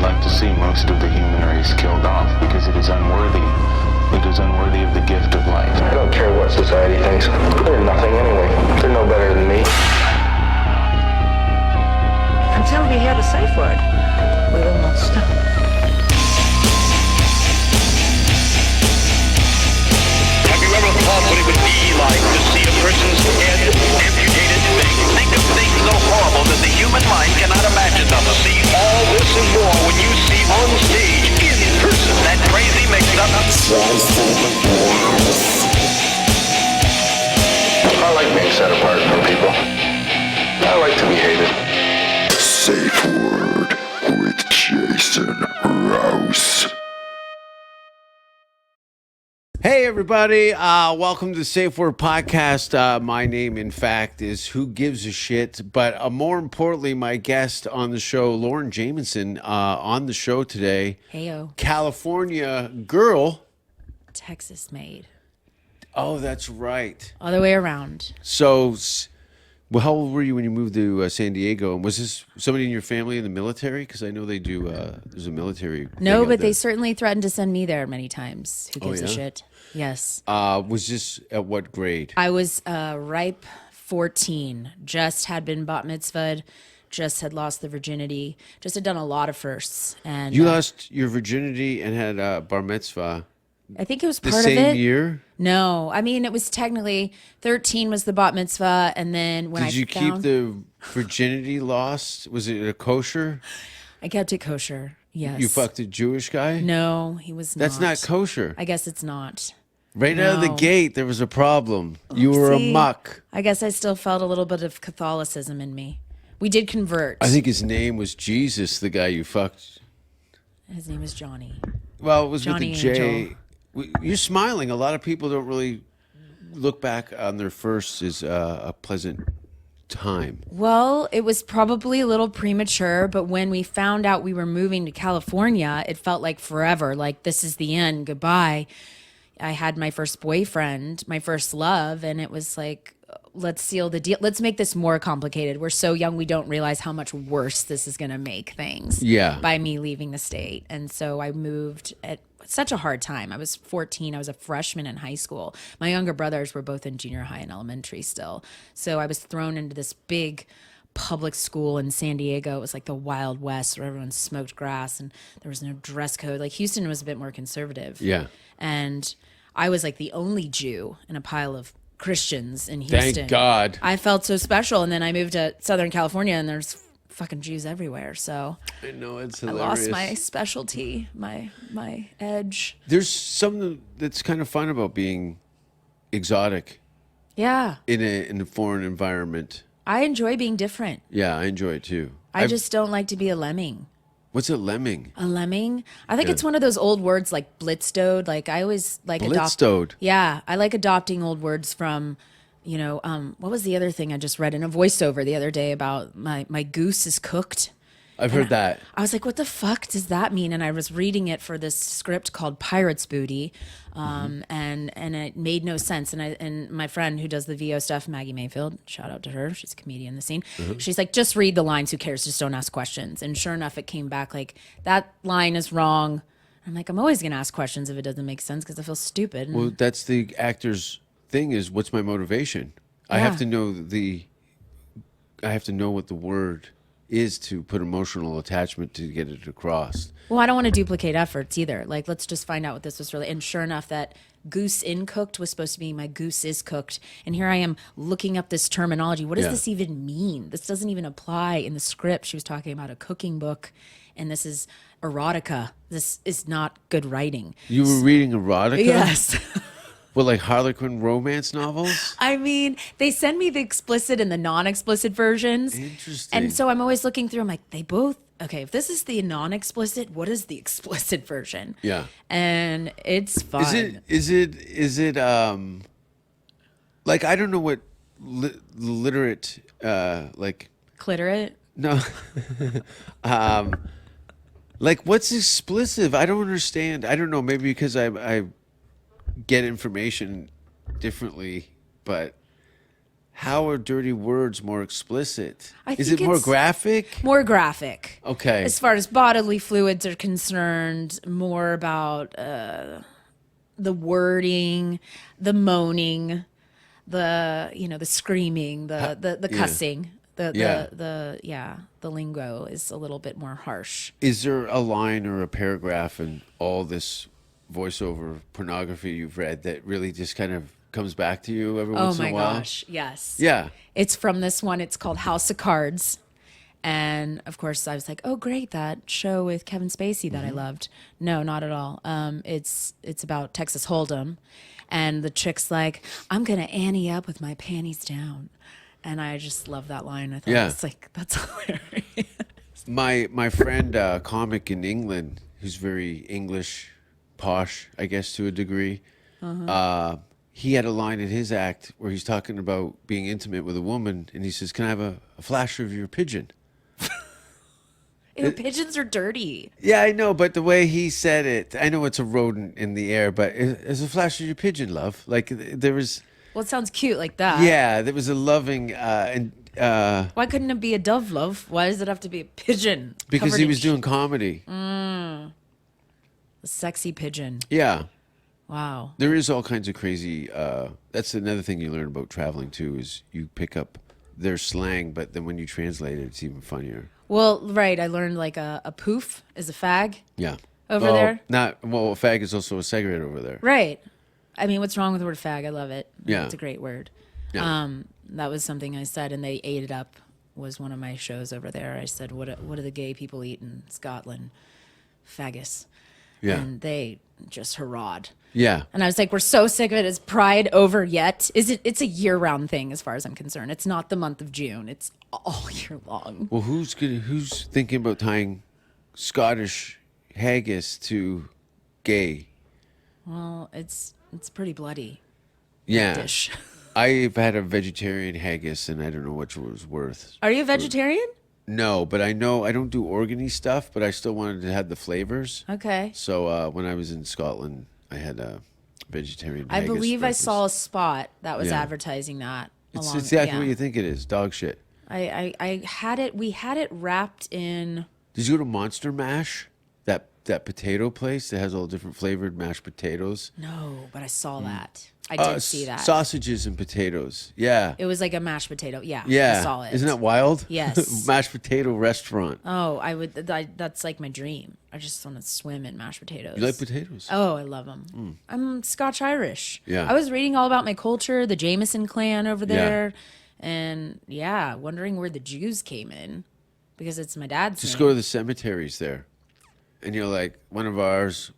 like to see most of the human race killed off because it is unworthy. It is unworthy of the gift of life. I don't care what society thinks. They're nothing anyway. They're no better than me. Until we hear the safe word, we will not stop. Have you ever thought what it would be like to see a person's head amputated? Think of things so horrible that the human mind cannot imagine them. See all this and more when you see on stage, in person, that crazy mix-up. I like being set apart from people. I like to be hated. Safe Word with Jason Rouse. Hey everybody, welcome to the Safe Word Podcast. My name, in fact, is Who Gives a Shit, but more importantly, my guest on the show, Lauren Jamison, on the show today. Heyo. California girl. Texas made. Oh, that's right. Other way around. So, well, how old were you when you moved to San Diego? And was this somebody in your family in the military? Because I know they do, there's a military. No, but they certainly threatened to send me there many times. Who gives a shit? Yes. Was this at what grade? I was ripe 14. Just had been bat mitzvahed. Just had lost the virginity. Just had done a lot of firsts. And You lost your virginity and had a bar mitzvah. I think it was The part of it. same year? No, I mean it was technically 13 was the bat mitzvah, and then when Did you keep the virginity lost? Was it a kosher? I kept it kosher. Yes. You fucked a Jewish guy? No, he was not. That's not kosher. I guess it's not. Right out of the No. gate, there was a problem. You were a Oopsie. muck. I guess I still felt a little bit of Catholicism in me. We did convert. I think his name was Jesus, the guy you fucked. His name was Johnny. Well, it was Johnny with a J. Angel. You're smiling. A lot of people don't really look back on their first as a pleasant time. Well, it was probably a little premature, but when we found out we were moving to California, it felt like forever. Like, this is the end. Goodbye. I had my first boyfriend, my first love, and it was like, let's seal the deal. Let's make this more complicated. We're so young, we don't realize how much worse this is going to make things. Yeah. By me leaving the state. And so I moved at such a hard time. I was 14. I was a freshman in high school. My younger brothers were both in junior high and elementary still. So I was thrown into this big public school in San Diego. It was like the Wild West where everyone smoked grass and there was no dress code. Like Houston was a bit more conservative. Yeah. And I was like the only Jew in a pile of Christians in Houston. Thank God. I felt so special. And then I moved to Southern California and there's fucking Jews everywhere. So I know, it's I hilarious. lost my specialty, my edge. There's something that's kind of fun about being exotic Yeah. in a foreign environment. I enjoy being different. Yeah, I enjoy it too. I just don't like to be a lemming. What's a lemming? A lemming? I think it's one of those old words like blitzstowed. Like I always like Blitzstowed. Yeah, I like adopting old words from, what was the other thing I just read in a voiceover the other day about my goose is cooked. I've heard that. I was like, what the fuck does that mean? And I was reading it for this script called Pirate's Booty, and it made no sense. And my friend who does the VO stuff, Maggie Mayfield, shout out to her, she's a comedian in the scene. She's like, just read the lines, who cares? Just don't ask questions. And sure enough, it came back like, that line is wrong. I'm like, I'm always gonna ask questions if it doesn't make sense because I feel stupid. Well, that's the actor's thing is, what's my motivation? I have to know what the word is to put emotional attachment to get it across. Well, I don't want to duplicate efforts either. Like, let's just find out what this was really. And sure enough, that goose in cooked was supposed to be my goose is cooked. And here I am looking up this terminology. What does this even mean? This doesn't even apply in the script. She was talking about a cooking book, and this is erotica. This is not good writing. You were reading erotica? Yes. Well, like Harlequin romance novels? I mean, they send me the explicit and the non-explicit versions. Interesting. And so I'm always looking through, I'm like, they both, okay, if this is the non-explicit, what is the explicit version? Yeah. And it's fun. Is it like, I don't know what literate, like, Clitorate? no, like what's explicit? I don't understand. I don't know, maybe because I get information differently, but how are dirty words more explicit? Is think it more it's graphic? More graphic. Okay. As far as bodily fluids are concerned, more about the wording, the moaning, the screaming, the cussing. The lingo is a little bit more harsh. Is there a line or a paragraph in all this voiceover pornography you've read that really just kind of comes back to you every once in a while? Oh my gosh, yes. Yeah. It's from this one. It's called House of Cards. And of course, I was like, "Oh, great! That show with Kevin Spacey that I loved." No, not at all. It's about Texas Hold'em, and the chick's like, "I'm gonna ante up with my panties down," and I just love that line. I thought it's like that's hilarious. My friend, comic in England, who's very English, posh, I guess to a degree. He had a line in his act where he's talking about being intimate with a woman, and he says, "Can I have a flash of your pigeon?" Ew, pigeons are dirty. Yeah, I know, but the way he said it, I know it's a rodent in the air, but it's a flash of your pigeon, love. Like there was, Well, it sounds cute like that. yeah, there was a loving, and Why couldn't it be a dove, love? Why does it have to be a pigeon? because covered he in was doing comedy. A sexy pigeon. Yeah, Wow. there is all kinds of crazy. That's another thing you learn about traveling too, is you pick up their slang, but then when you translate it, it's even funnier. Well, right. I learned like a poof is a fag. Yeah. Over there? A fag is also a cigarette over there. Right. I mean, what's wrong with the word fag? I love it. Yeah. It's a great word. Yeah. That was something I said, and they ate it up. Was one of my shows over there. I said, "What do the gay people eat in Scotland? Fagus." Yeah. And they just hurrahed. Yeah. And I was like, "We're so sick of it. Is Pride over yet? It's a year-round thing, as far as I'm concerned. It's not the month of June. It's all year long." Well, who's thinking about tying Scottish haggis to gay? Well, it's pretty bloody. Yeah. Dish. I've had a vegetarian haggis, and I don't know which was worth. Are you a vegetarian? No, but I know I don't do organy stuff, but I still wanted to have the flavors. Okay. So when I was in Scotland, I had a vegetarian I haggis believe I breakfast. saw a spot that was Yeah. advertising that. It's along- exactly yeah. what you think it is. Dog shit. I had it. We had it wrapped in. Did you go to Monster Mash? That potato place that has all different flavored mashed potatoes? No, but I saw that. I did see that. Sausages and potatoes. Yeah. It was like a mashed potato. Yeah. Yeah. I saw it. Isn't that wild? Yes. Mashed potato restaurant. Oh, I would. That's like my dream. I just want to swim in mashed potatoes. You like potatoes? Oh, I love them. I'm Scotch Irish. Yeah. I was reading all about my culture, the Jamison clan over there, and wondering where the Jews came in because it's my dad's Just name. go to the cemeteries there. And you're like, one of ours.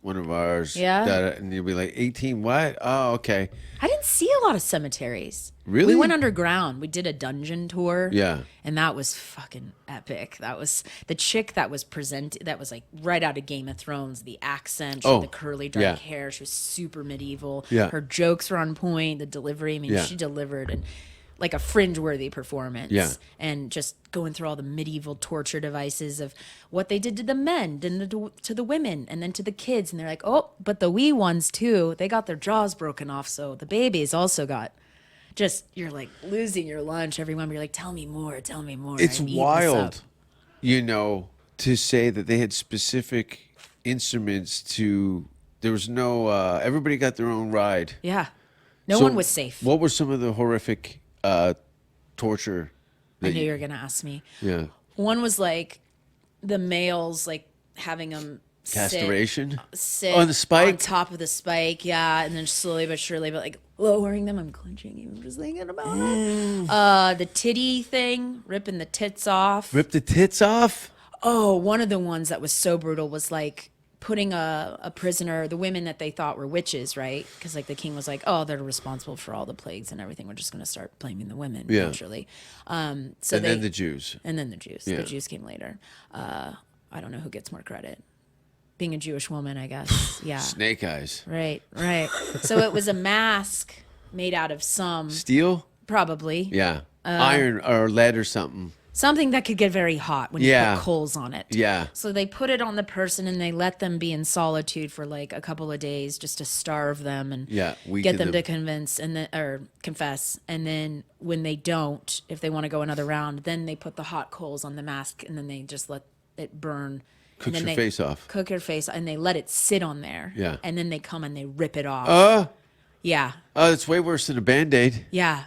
Yeah. And you'll be like, 18 what? Oh, okay. I didn't see a lot of cemeteries. Really? We went underground. We did a dungeon tour. Yeah. And that was fucking epic. That was the chick that was that was like right out of Game of Thrones. The accent, she Oh, had the curly dark yeah. hair. She was super medieval. Yeah. Her jokes were on point. The delivery, I mean, Yeah. she delivered and like a fringe-worthy performance. Yeah. And just going through all the medieval torture devices of what they did to the men and to the women and then to the kids. And they're like, oh, but the wee ones too, they got their jaws broken off. So the babies also got you're like losing your lunch. Everyone, you're like, tell me more, tell me more. It's I'm eating this wild, up. to say that they had specific instruments to. There was no. Everybody got their own ride. Yeah. No So one was safe. What were some of the horrific torture? I knew you were going to ask me. Yeah. One was like the males, like having them Castration? sit On the spike? on top of the spike, yeah, and then slowly but surely, but like lowering them. I'm clenching even just thinking about it. The titty thing, ripping the tits off. Rip the tits off? Oh, one of the ones that was so brutal was like putting a prisoner, the women that they thought were witches, right? Because like the king was like, oh, they're responsible for all the plagues and everything. We're just going to start blaming the women naturally. Then the Jews. And then the Jews. Yeah. The Jews came later. I don't know who gets more credit. Being a Jewish woman, I guess. Yeah. Snake eyes. Right. So it was a mask made out of some, Steel? probably. Yeah. Iron or lead or something. Something that could get very hot when you put coals on it. Yeah. So they put it on the person and they let them be in solitude for like a couple of days just to starve them and get them to convince and then or confess. And then when they don't, if they want to go another round, then they put the hot coals on the mask and then they just let it burn. Cook your face off. Cook your face and they let it sit on there. Yeah. And then they come and they rip it off. Yeah. Oh, it's way worse than a Band-Aid. Yeah.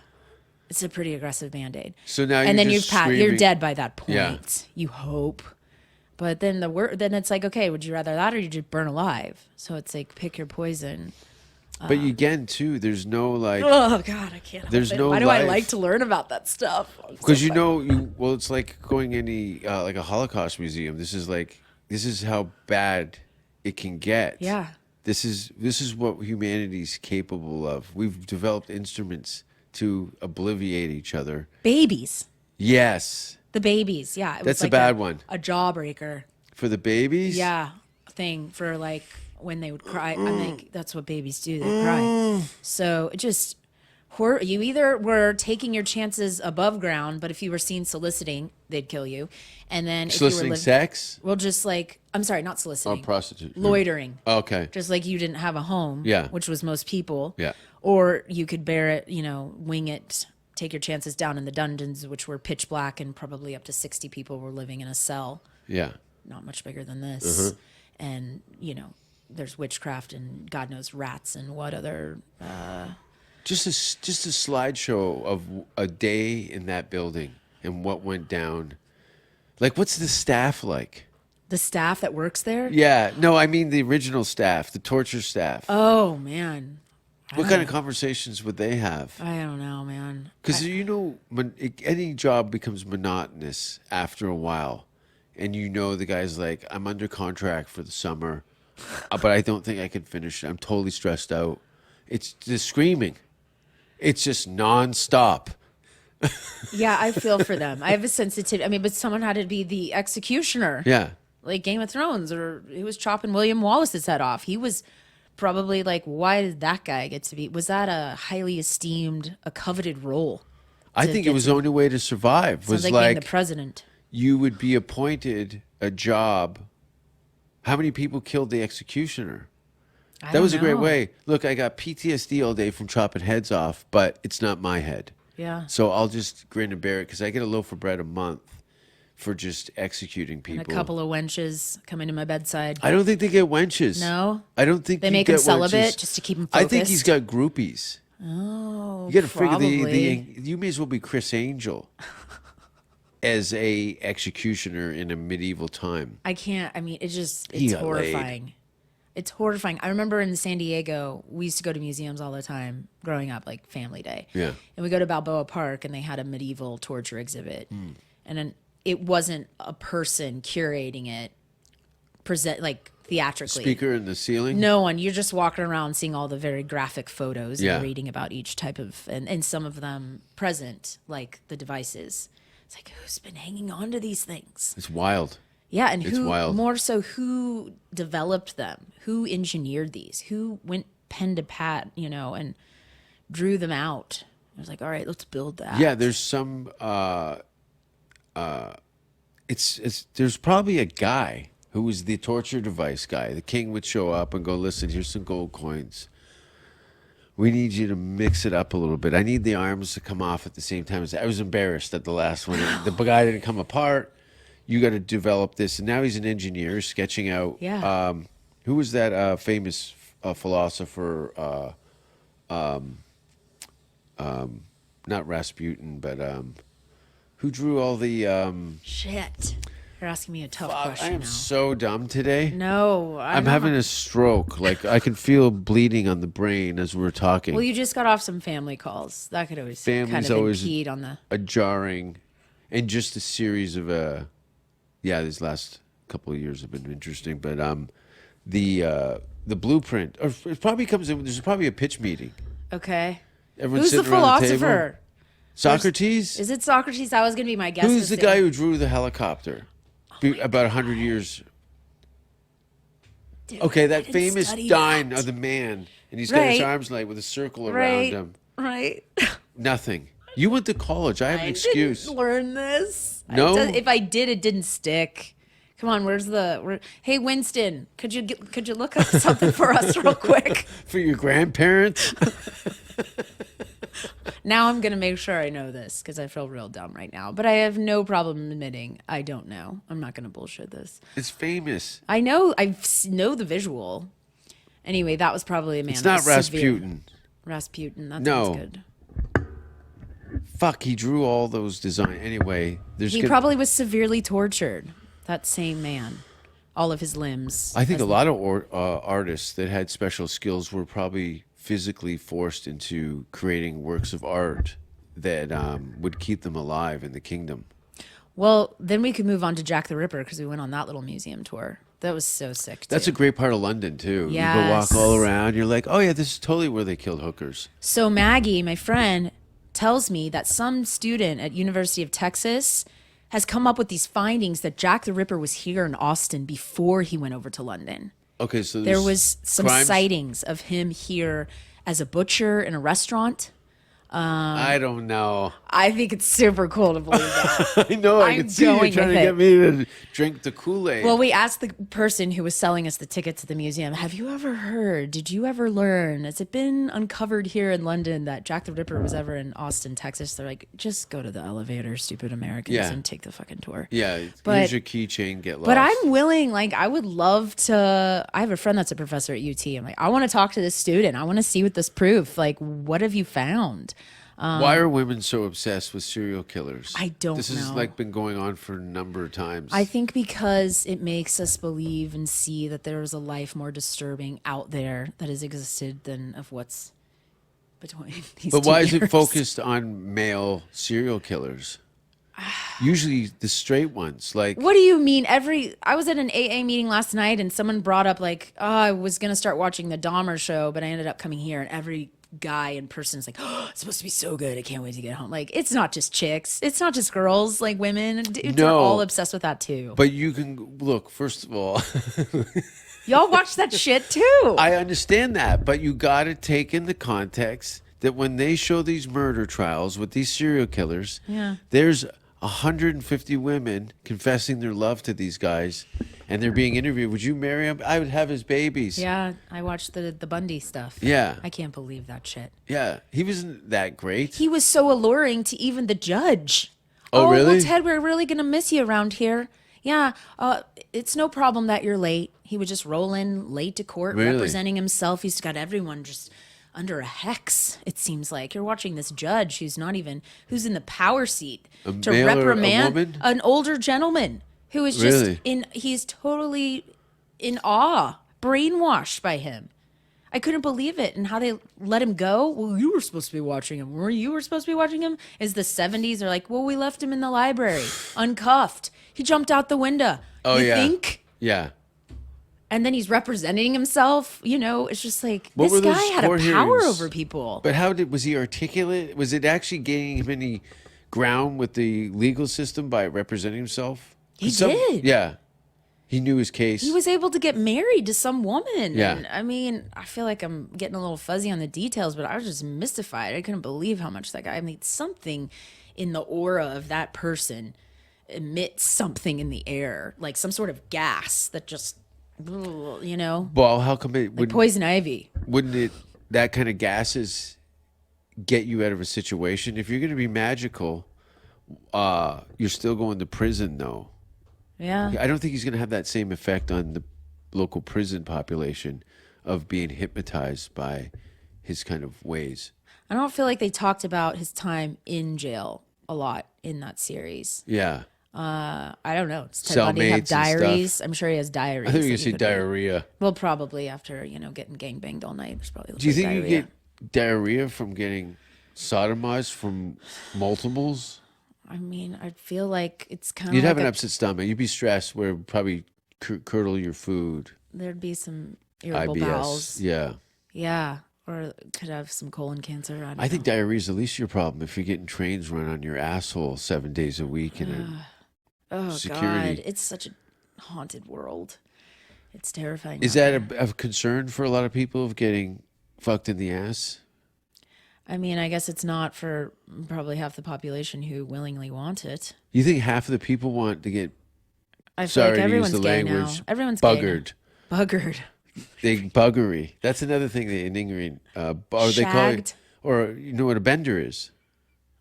It's a pretty aggressive Band-Aid. So now and then screaming. you're dead by that point. Yeah. You hope. But then then it's like, okay, would you rather that or you just burn alive? So it's like pick your poison. But again, too, there's no like. Oh God, I can't. There's no. Why do I like to learn about that stuff? Because well, it's like going any like a Holocaust museum. This is how bad it can get. Yeah. This is what humanity's capable of. We've developed instruments to obliviate each other. Babies. Yes. The babies. Yeah. It That's was like a bad one. A jawbreaker. For the babies? Yeah. Thing for like when they would cry. I think that's what babies do. They cry. So it just, you either were taking your chances above ground, but if you were seen soliciting, they'd kill you. And then soliciting if you were sex? Well, just like, I'm sorry, not soliciting. Oh, prostitute. Loitering. Okay. Just like you didn't have a home. Yeah. Which was most people. Yeah. Or you could bear it, wing it, take your chances down in the dungeons, which were pitch black and probably up to 60 people were living in a cell. Yeah. Not much bigger than this. And, there's witchcraft and God knows rats and what other... Just a slideshow of a day in that building and what went down. Like, what's the staff like? The staff that works there? Yeah. No, I mean the original staff, the torture staff. Oh, man. What kind of conversations would they have? I don't know, man. Because, any job becomes monotonous after a while. And the guy's like, I'm under contract for the summer, but I don't think I can finish it. I'm totally stressed out. It's the screaming. It's just nonstop. Yeah, I feel for them. I have a sensitivity. But someone had to be the executioner. Yeah. Like Game of Thrones, or he was chopping William Wallace's head off. He was probably like, why did that guy get to be? Was that a highly esteemed, a coveted role? I think it was the only way to survive. Was like being the president. You would be appointed a job. How many people killed the executioner? That was a great way. Look, I got PTSD all day from chopping heads off, but it's not my head. Yeah. So I'll just grin and bear it because I get a loaf of bread a month for just executing people. And a couple of wenches coming to my bedside. I don't think they get wenches. No? I don't think they make him celibate just to keep him focused. I think he's got groupies. Oh, you got to figure you may as well be Chris Angel as a executioner in a medieval time. I can't. It's horrifying. It's horrifying. I remember in San Diego, we used to go to museums all the time growing up, like Family Day. Yeah. And we go to Balboa Park, and they had a medieval torture exhibit. And then it wasn't a person curating it, theatrically. Speaker in the ceiling? No one. You're just walking around seeing all the very graphic photos and reading about each type of, and some of them present, like the devices. It's like, who's been hanging on to these things? It's wild. Yeah, and who developed them? Who engineered these? Who went pen to pad, and drew them out? I was like, all right, let's build that. Yeah, there's some. There's probably a guy who was the torture device guy. The king would show up and go, listen, here's some gold coins. We need you to mix it up a little bit. I need the arms to come off at the same time. I was embarrassed at the last one. The guy didn't come apart. You got to develop this. And now he's an engineer sketching out. Yeah. Who was that famous philosopher? Not Rasputin, but who drew all the... Shit. You're asking me a tough question I am now. so dumb today. No. I'm having a stroke. Like, I can feel bleeding on the brain as we're talking. Well, you just got off some family calls. That could always kind of impede on the... a jarring... And just a series of... these last couple of years have been interesting. But the blueprint... Or it probably comes in... There's probably a pitch meeting. Okay. Everyone's Who's the sitting around the table. philosopher? Socrates? Is it Socrates? That was going to be my guess. Who's the guy who drew the helicopter? About 100 years. Dude, Okay, that I didn't famous study dine that. of the man. And he's got his Right. arms like with a circle around him. Right. Nothing. You went to college. I have an excuse. Didn't learn this. No? If I did, it didn't stick. Come on, hey Winston, could you look up something for us real quick? For your grandparents? Now I'm gonna make sure I know this because I feel real dumb right now. But I have no problem admitting I don't know. I'm not gonna bullshit this. It's famous. I know. Know the visual. Anyway, that was probably a man. It's that not was severe. Rasputin. Rasputin. That No. sounds good. Fuck, he drew all those designs. Anyway, He probably was severely tortured. That same man, all of his limbs. I think a lot of artists that had special skills were probably physically forced into creating works of art that would keep them alive in the kingdom. Well, then we could move on to Jack the Ripper because we went on that little museum tour. That was so sick. That's a great part of London too. You Yes. go walk all around. You're like, oh yeah, this is totally where they killed hookers. So Maggie, my friend, tells me that some student at University of Texas has come up with these findings that Jack the Ripper was here in Austin before he went over to London. Okay, so There was some crimes? sightings of him here as a butcher in a restaurant. I don't know. I think it's super cool to believe that. I know. I I'm can see you going trying to with get it. me to drink the Kool-Aid. Well, we asked the person who was selling us the ticket to the museum, have you ever heard, did you ever learn, has it been uncovered here in London that Jack the Ripper was ever in Austin, Texas? They're like, just go to the elevator, stupid Americans, Yeah. and take the fucking tour. yeah, But- use your keychain, get lost. But I'm willing, like, I would love to. I have a friend that's a professor at UT. I'm like, I want to talk to this student. I want to see what this proof. Like, what have you found? Why are women so obsessed with serial killers? I don't This has know. like been going on for a number of times. I think because it makes us believe and see that there is a life more disturbing out there that has existed than of what's between these But two why is it ears. focused on male serial killers? Usually the straight ones, like What do you mean? I was at an AA meeting last night and someone brought up like, oh, I was going to start watching the Dahmer show, but I ended up coming here and every guy in person is like, oh, it's supposed to be so good. I can't wait to get home. Like, it's not just chicks. It's not just girls, like women. Dudes are No. all obsessed with that too. But you can look, first of all, Y'all watch that shit too. I understand that, but you got to take in the context that when they show these murder trials with these serial killers, Yeah. there's 150 women confessing their love to these guys, and they're being interviewed. Would you marry him? I would have his babies. Yeah, I watched the Bundy stuff. Yeah. I can't believe that shit. Yeah, he wasn't that great. He was so alluring to even the judge. Oh, really? Well, Ted, we're really going to miss you around here. Yeah, it's no problem that you're late. He would just roll in late to court, Really? representing himself. He's got everyone just under a hex, it seems like. You're watching this judge who's in the power seat to male or a reprimand woman? an older gentleman who is Really? he's totally in awe, brainwashed by him. I couldn't believe it. And how they let him go. Well, you were supposed to be watching him. You were supposed to be watching him? Is the 70s. They're like, well, we left him in the library, uncuffed. He jumped out the window. Oh, you yeah. think? Yeah. And then he's representing himself. You know, it's just like, What this were guy those had a court power hearings? over people. But was he articulate? Was it actually gaining him any ground with the legal system by representing himself? He 'Cause did. Yeah. He knew his case. He was able to get married to some woman. Yeah. And, I mean, I feel like I'm getting a little fuzzy on the details, but I was just mystified. I couldn't believe how much that guy, I mean, something in the aura of that person emits something in the air, like some sort of gas that just, you know, Well, how come it like wouldn't, poison ivy. wouldn't it, that kind of gases get you out of a situation? If you're going to be magical, you're still going to prison, though. Yeah. I don't think he's going to have that same effect on the local prison population of being hypnotized by his kind of ways. I don't feel like they talked about his time in jail a lot in that series. Yeah. I don't know. Does Ted Bundy have Cellmates and stuff. diaries? I'm sure he has diaries. I think that you he say could read. diarrhea. Well, probably after, you know, getting gangbanged all night. There's probably a Do you little think bit you of diarrhea. get diarrhea from getting sodomized from multiples? I mean, I feel like it's kind of You'd like have an upset stomach. You'd be stressed where it would probably curdle your food. there'd be some irritable IBS. bowels. Yeah. Yeah. Or could have some colon cancer. I don't I think know. diarrhea is the least of your problem if you're getting trains run on your asshole 7 days a week and Oh, security. God. It's such a haunted world. It's terrifying. is out that there. a concern for a lot of people of getting fucked in the ass? I mean, I guess it's not for probably half the population who willingly want it. You think half of the people want to get, I feel sorry like to use everyone's the gay language, now. Everyone's buggered? gay now. Buggered. Buggery. That's another thing that in England, or they call it, Shagged. or you know what a bender is?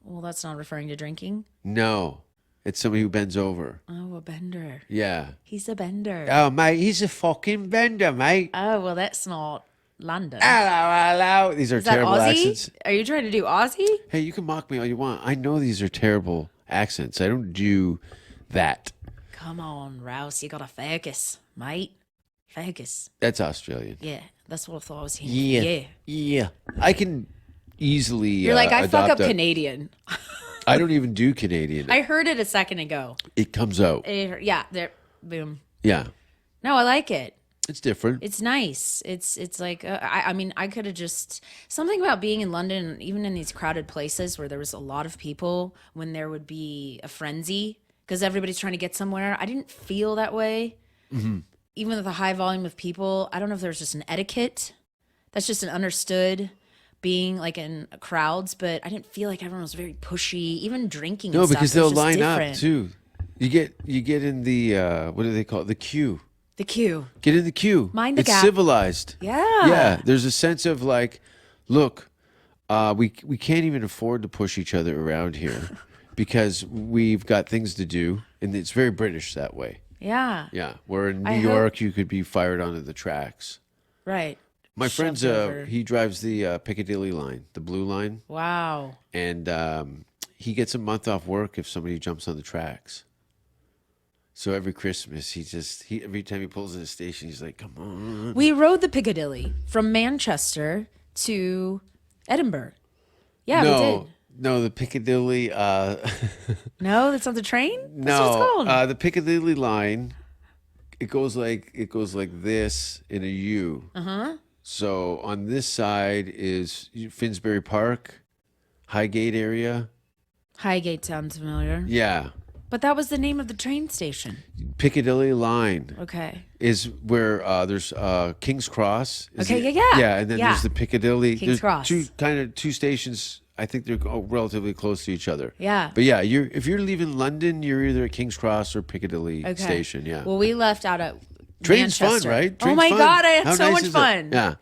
Well, that's not referring to drinking. No, it's somebody who bends over. Oh, a bender. Yeah. He's a bender. Oh, mate, he's a fucking bender, mate. Oh, well, that's not London. Hello. These are Is that terrible Aussie? accents. Are you trying to do Aussie? Hey, you can mock me all you want. I know these are terrible accents. I don't do that. Come on, Rouse. You got to focus, mate. Focus. That's Australian. Yeah, that's what I thought I was hearing. Yeah. I can easily. You're like, I fuck adopt up Canadian. I don't even do Canadian. I heard it a second ago. It comes out. Yeah, there. Boom. Yeah. No, I like it. It's different. It's nice. It's like I mean I could have just something about being in London, even in these crowded places where there was a lot of people, when there would be a frenzy because everybody's trying to get somewhere. I didn't feel that way. Mm-hmm. Even with a high volume of people, I don't know if there's just an etiquette that's just an understood being like in crowds, but I didn't feel like everyone was very pushy, even drinking. No, and stuff, because it they'll was just line different. up too. You get in the what do they call it? The queue. The queue. Get in the queue. Mind the it's gap. civilized. Yeah. Yeah. There's a sense of like, look, we can't even afford to push each other around here because we've got things to do, and it's very British that way. Yeah. Yeah. Where in New I York, you could be fired onto the tracks. Right. My Shoved friend's over. he drives the Piccadilly line, the blue line, Wow. and he gets a month off work if somebody jumps on the tracks. So every Christmas, he every time he pulls in a station, he's like, "Come on." We rode the Piccadilly from Manchester to Edinburgh. Yeah, we did. No, the Piccadilly. No, that's not the train? That's what it's No, called. the Piccadilly line. It goes like this in a U. So on this side is Finsbury Park, Highgate area. Highgate sounds familiar. Yeah, But that was the name of the train station. Piccadilly line Okay. is where there's King's Cross. Okay, yeah. Yeah, and then Yeah. there's the Piccadilly. King's there's Cross. two stations. I think they're relatively close to each other. Yeah. But yeah, if you're leaving London, you're either at King's Cross or Piccadilly Okay. station. Yeah. Well, we left out at Train's Manchester. fun, right? Oh Train's my fun. God, I had How so nice much is it? fun. Yeah.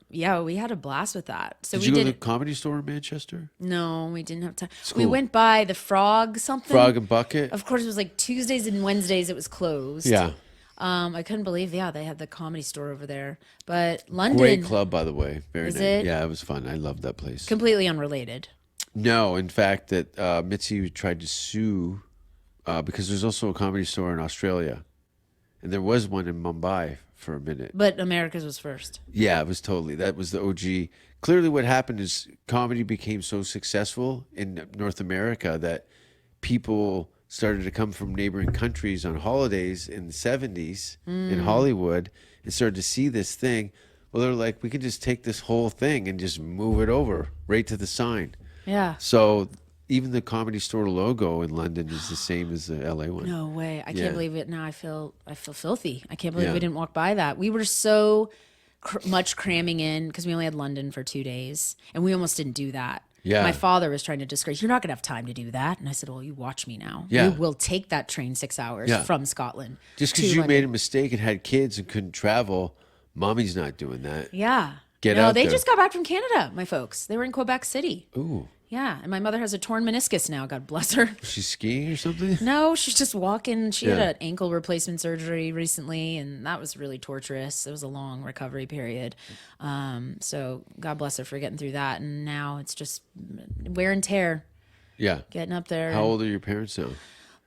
Yeah, we had a blast with that. So Did we you go to did the Comedy Store in Manchester? No, we didn't have time. School. We went by the Frog something. Frog and Bucket? Of course, it was like Tuesdays and Wednesdays. It was closed. Yeah. I couldn't believe, they had the Comedy Store over there. But London, Great club, by the way. Very Is nice. it? Yeah, it was fun. I loved that place. completely unrelated. No, in fact, that Mitzi tried to sue because there's also a Comedy Store in Australia. And there was one in Mumbai for a minute. But America's was first. Yeah, it was totally. That was the OG. Clearly, what happened is comedy became so successful in North America that people started to come from neighboring countries on holidays in the 70s in Hollywood and started to see this thing. Well, they're like, we can just take this whole thing and just move it over right to the sign. Yeah. So even the Comedy Store logo in London is the same as the LA one. No way. I Yeah. can't believe it. Now I feel filthy. I can't believe Yeah. we didn't walk by that. We were so much cramming in because we only had London for 2 days, and we almost didn't do that. Yeah. My father was trying to discourage, you're not going to have time to do that. And I said, well, you watch me now. Yeah. You will take that train 6 hours Yeah. from Scotland. Just to because you London. made a mistake and had kids and couldn't travel, mommy's not doing that. Yeah. Get no, out they there. just got back from Canada, my folks. They were in Quebec City. Ooh, Yeah. And my mother has a torn meniscus now, God bless her. she's skiing or something? No, she's just walking. She had Yeah. an ankle replacement surgery recently, and that was really torturous. It was a long recovery period. So God bless her for getting through that. And now it's just wear and tear, Yeah. getting up there. How old are your parents now?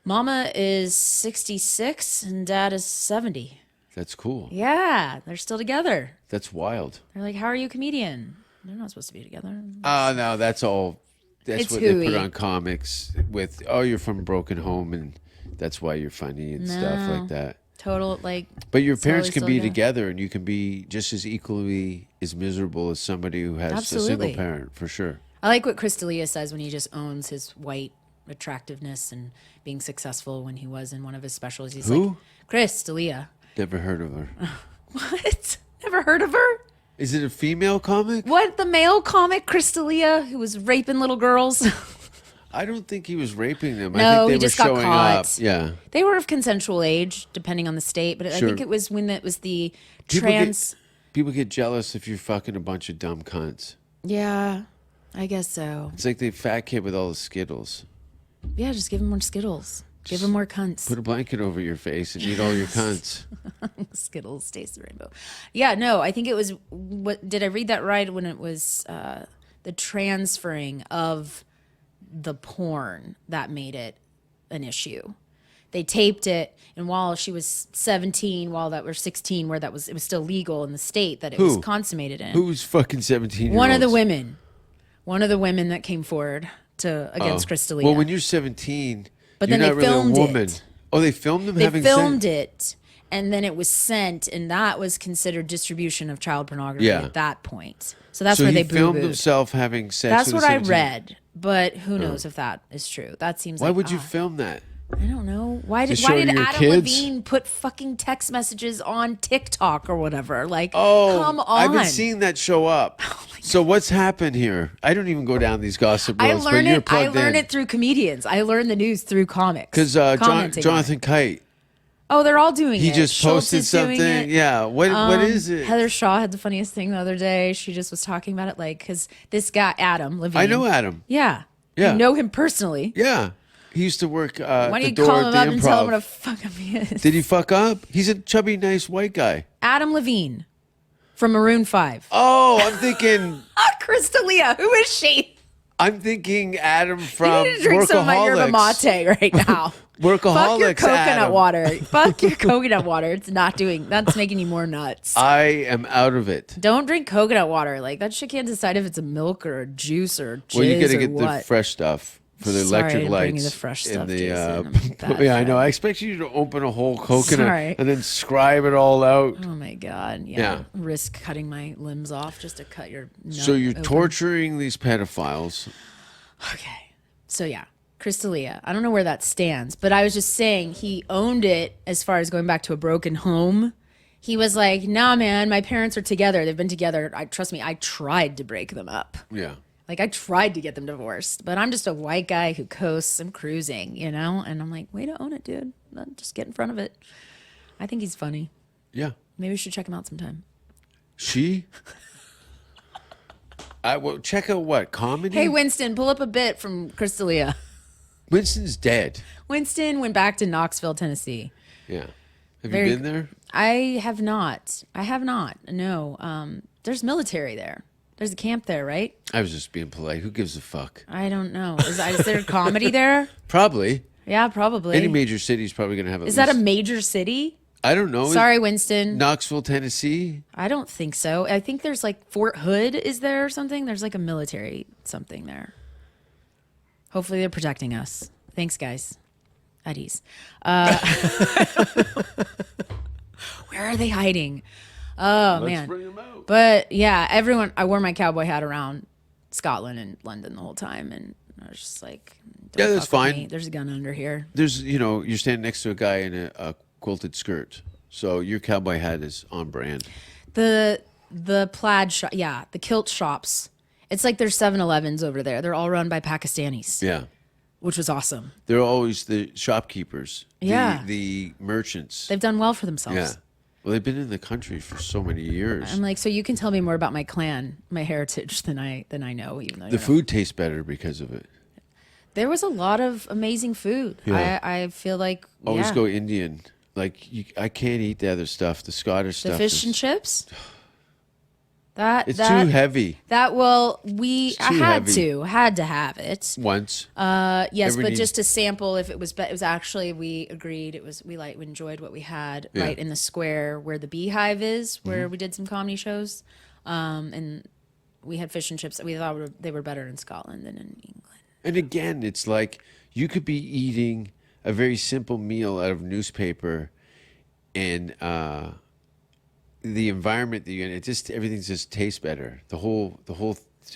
Mama is 66 and Dad is 70. That's cool. Yeah, they're still together. That's wild. They're like, "How are you a comedian?" They're not supposed to be together. Oh, no, that's all. That's It's what they put hooey. on comics with, oh, you're from a broken home and that's why you're funny and stuff No. like that. Total, like. But your slowly parents can still be together. together and you can be just as equally as miserable as somebody who has a Absolutely. single parent, for sure. I like what Chris D'Elia says when he just owns his white attractiveness and being successful when he was in one of his specials. He's Who? like, Chris D'Elia. Never heard of her. What? Never heard of her? Is it a female comic? What, the male comic, Crystalia, who was raping little girls? I don't think he was raping them. I No, think they he were just got showing caught. up. Yeah. They were of consensual age, depending on the state, but I Sure. think it was when it was the People trans. People get jealous if you're fucking a bunch of dumb cunts. Yeah, I guess so. It's like the fat kid with all the Skittles. Yeah, just give him more Skittles. Give him more cunts. Put a blanket over your face and eat all your cunts. Skittles taste the rainbow. Yeah, no, I think it was. What did I read that right? When it was the transferring of the porn that made it an issue. They taped it, and while she was 17, while that were 16, where it was still legal in the state that it was consummated in. Who's fucking 17? One of the women that came forward against Crystalia. Well, when you're 17, But you're then not they really filmed a woman. it. Oh, they filmed them They having filmed sex? it, and then it was sent, and that was considered distribution of child pornography Yeah. at that point. So that's So where he they filmed boo-booed. himself having sex That's with what a I 17 read, but who knows if that is true? That seems Why like would you film that? I don't know. Why did show your Adam kids? Levine put fucking text messages on TikTok or whatever? Like, Oh, come on. I've been seeing that show up. So what's happened here? I don't even go down these gossip I roads, but learn you're it. I plugged learn in. it through comedians. I learn the news through comics. Because commenting on Jonathan it. Kite, Oh, they're all doing it. he just Schultz posted is doing something. it. Yeah, what is it? Heather Shaw had the funniest thing the other day. She just was talking about it, like, because this guy Adam Levine. I know Adam. Yeah. Yeah. You know him personally. Yeah, he used to work Why at don't the you door call at him the up and tell him Improv. what a fuck up he is? Did he fuck up? He's a chubby, nice white guy. Adam Levine from Maroon 5. Oh, I'm thinking. Crystalia, who is she? I'm thinking Adam from You need to drink some of my yerba Workaholics. mate right now. Workaholics. Fuck your coconut Adam. water. Fuck your coconut water. That's making you more nuts. I am out of it. Don't drink coconut water. Like, that shit can't decide if it's a milk or a juice or jizz Well, you got to or get what. the fresh stuff for the Sorry, I electric didn't bring you lights. the fresh in stuff, the, Jason. I'm a bad yeah, I know. friend. I expect you to open a whole coconut Sorry. and then scribe it all out. Oh my god! Yeah. Yeah. Risk cutting my limbs off just to cut your. Nut So you're open. torturing these pedophiles. Okay. So yeah, Crystalia. I don't know where that stands, but I was just saying he owned it as far as going back to a broken home. He was like, "Nah, man, my parents are together. They've been together. Trust me. I tried to break them up. Yeah. Like, I tried to get them divorced, but I'm just a white guy who coasts. I'm cruising, you know. And I'm like, way to own it, dude. Just get in front of it. I think he's funny. Yeah. Maybe we should check him out sometime. She? Well, check out what? Comedy? Hey, Winston, pull up a bit from Crystalia. Winston's dead. Winston went back to Knoxville, Tennessee. Yeah. Have Very- you been there? I have not. No. There's military there. There's a camp there, right? I was just being polite. Who gives a fuck? I don't know. Is there comedy there? Probably. Yeah, probably. Any major city is probably going to have at Is that a least- major city? I don't know. Sorry, Winston. Knoxville, Tennessee? I don't think so. I think there's like Fort Hood is there or something. There's like a military something there. Hopefully they're protecting us. Thanks, guys. At ease. Where are they hiding? Oh, man. bring them out. But yeah, I wore my cowboy hat around Scotland and London the whole time. And I was just like, Yeah, don't that's fuck with fine. me. There's a gun under here. There's, you're standing next to a guy in a quilted skirt. So your cowboy hat is on brand. The plaid shop, yeah, the kilt shops. It's like there's 7-Elevens over there. They're all run by Pakistanis, Yeah. which was awesome. They're always the shopkeepers. Yeah. The merchants. They've done well for themselves. Yeah. Well, they've been in the country for so many years. I'm like, so you can tell me more about my clan, my heritage than I know, even though I The don't know. food tastes better because of it. There was a lot of amazing food. Yeah. I feel like Always yeah. go Indian. Like, I can't eat the other stuff. The Scottish The stuff. fish and chips. That It's too heavy. That I too had heavy. to have it. Once. Yes, Every but need- just to sample if it was actually we agreed we enjoyed what we had Yeah. right in the square where the Beehive is where we did some comedy shows, and we had fish and chips that we thought they were better in Scotland than in England. And again, it's like you could be eating a very simple meal out of newspaper and the environment that you're in, everything just tastes better. The whole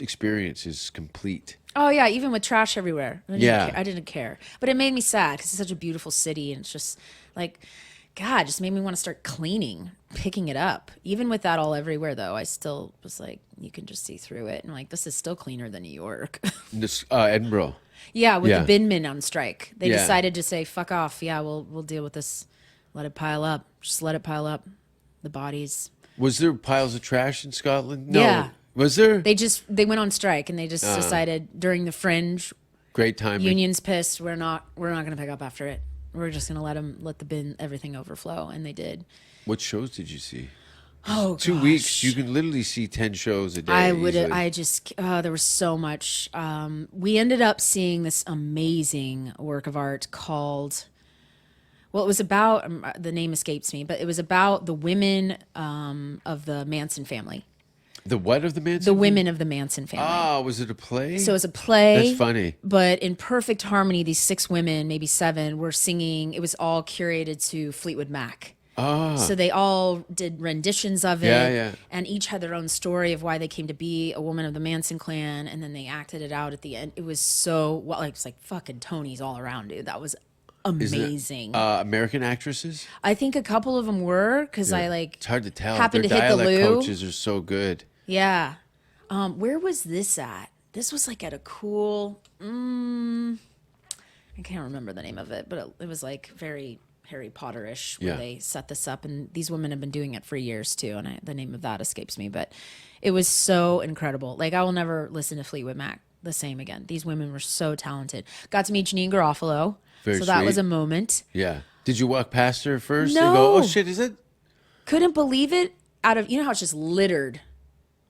experience is complete. Oh yeah, even with trash everywhere. Yeah. I didn't care, but it made me sad because it's such a beautiful city, and it's just like, God, just made me want to start cleaning. picking it up. Even with that all everywhere, though, I still was like, you can just see through it. And like, this is still cleaner than New York. This, Edinburgh. Yeah, with Yeah. the binmen on strike. They Yeah. decided to say, fuck off. Yeah, we'll deal with this. Let it pile up. Just let it pile up. The bodies. Was there piles of trash in Scotland? No. Yeah. Was there? They went on strike and they just decided during the fringe, Great timing. unions pissed, we're not going to pick up after it. We're just going to let the bin, everything overflow. And they did. What shows did you see? Oh, 2 weeks, you can literally see 10 shows a day. There was so much. We ended up seeing this amazing work of art called, well, it was about, the name escapes me, but it was about the women of the Manson family. The what of the Manson? The women of the Manson family. Ah, was it a play? So it was a play. That's funny. But in perfect harmony, these 6 women, maybe 7, were singing. It was all curated to Fleetwood Mac. So they all did renditions of it, and each had their own story of why they came to be a woman of the Manson clan, and then they acted it out at the end. It was so it's like fucking Tonys all around, dude. That was amazing. American actresses? I think a couple of them were because It's hard to tell. happened Their to hit the dialect loo. coaches are so good. Yeah. Where was this at? This was like at a cool. I can't remember the name of it, but it was like very Harry Potter-ish where they set this up, and these women have been doing it for years too, and the name of that escapes me, but it was so incredible. Like, I will never listen to Fleetwood Mac the same again. These women were so talented. Got to meet Janine Garofalo, so that was a moment. Yeah. Did you walk past her first No. and go, oh shit, is it? Couldn't believe it. You know how it's just littered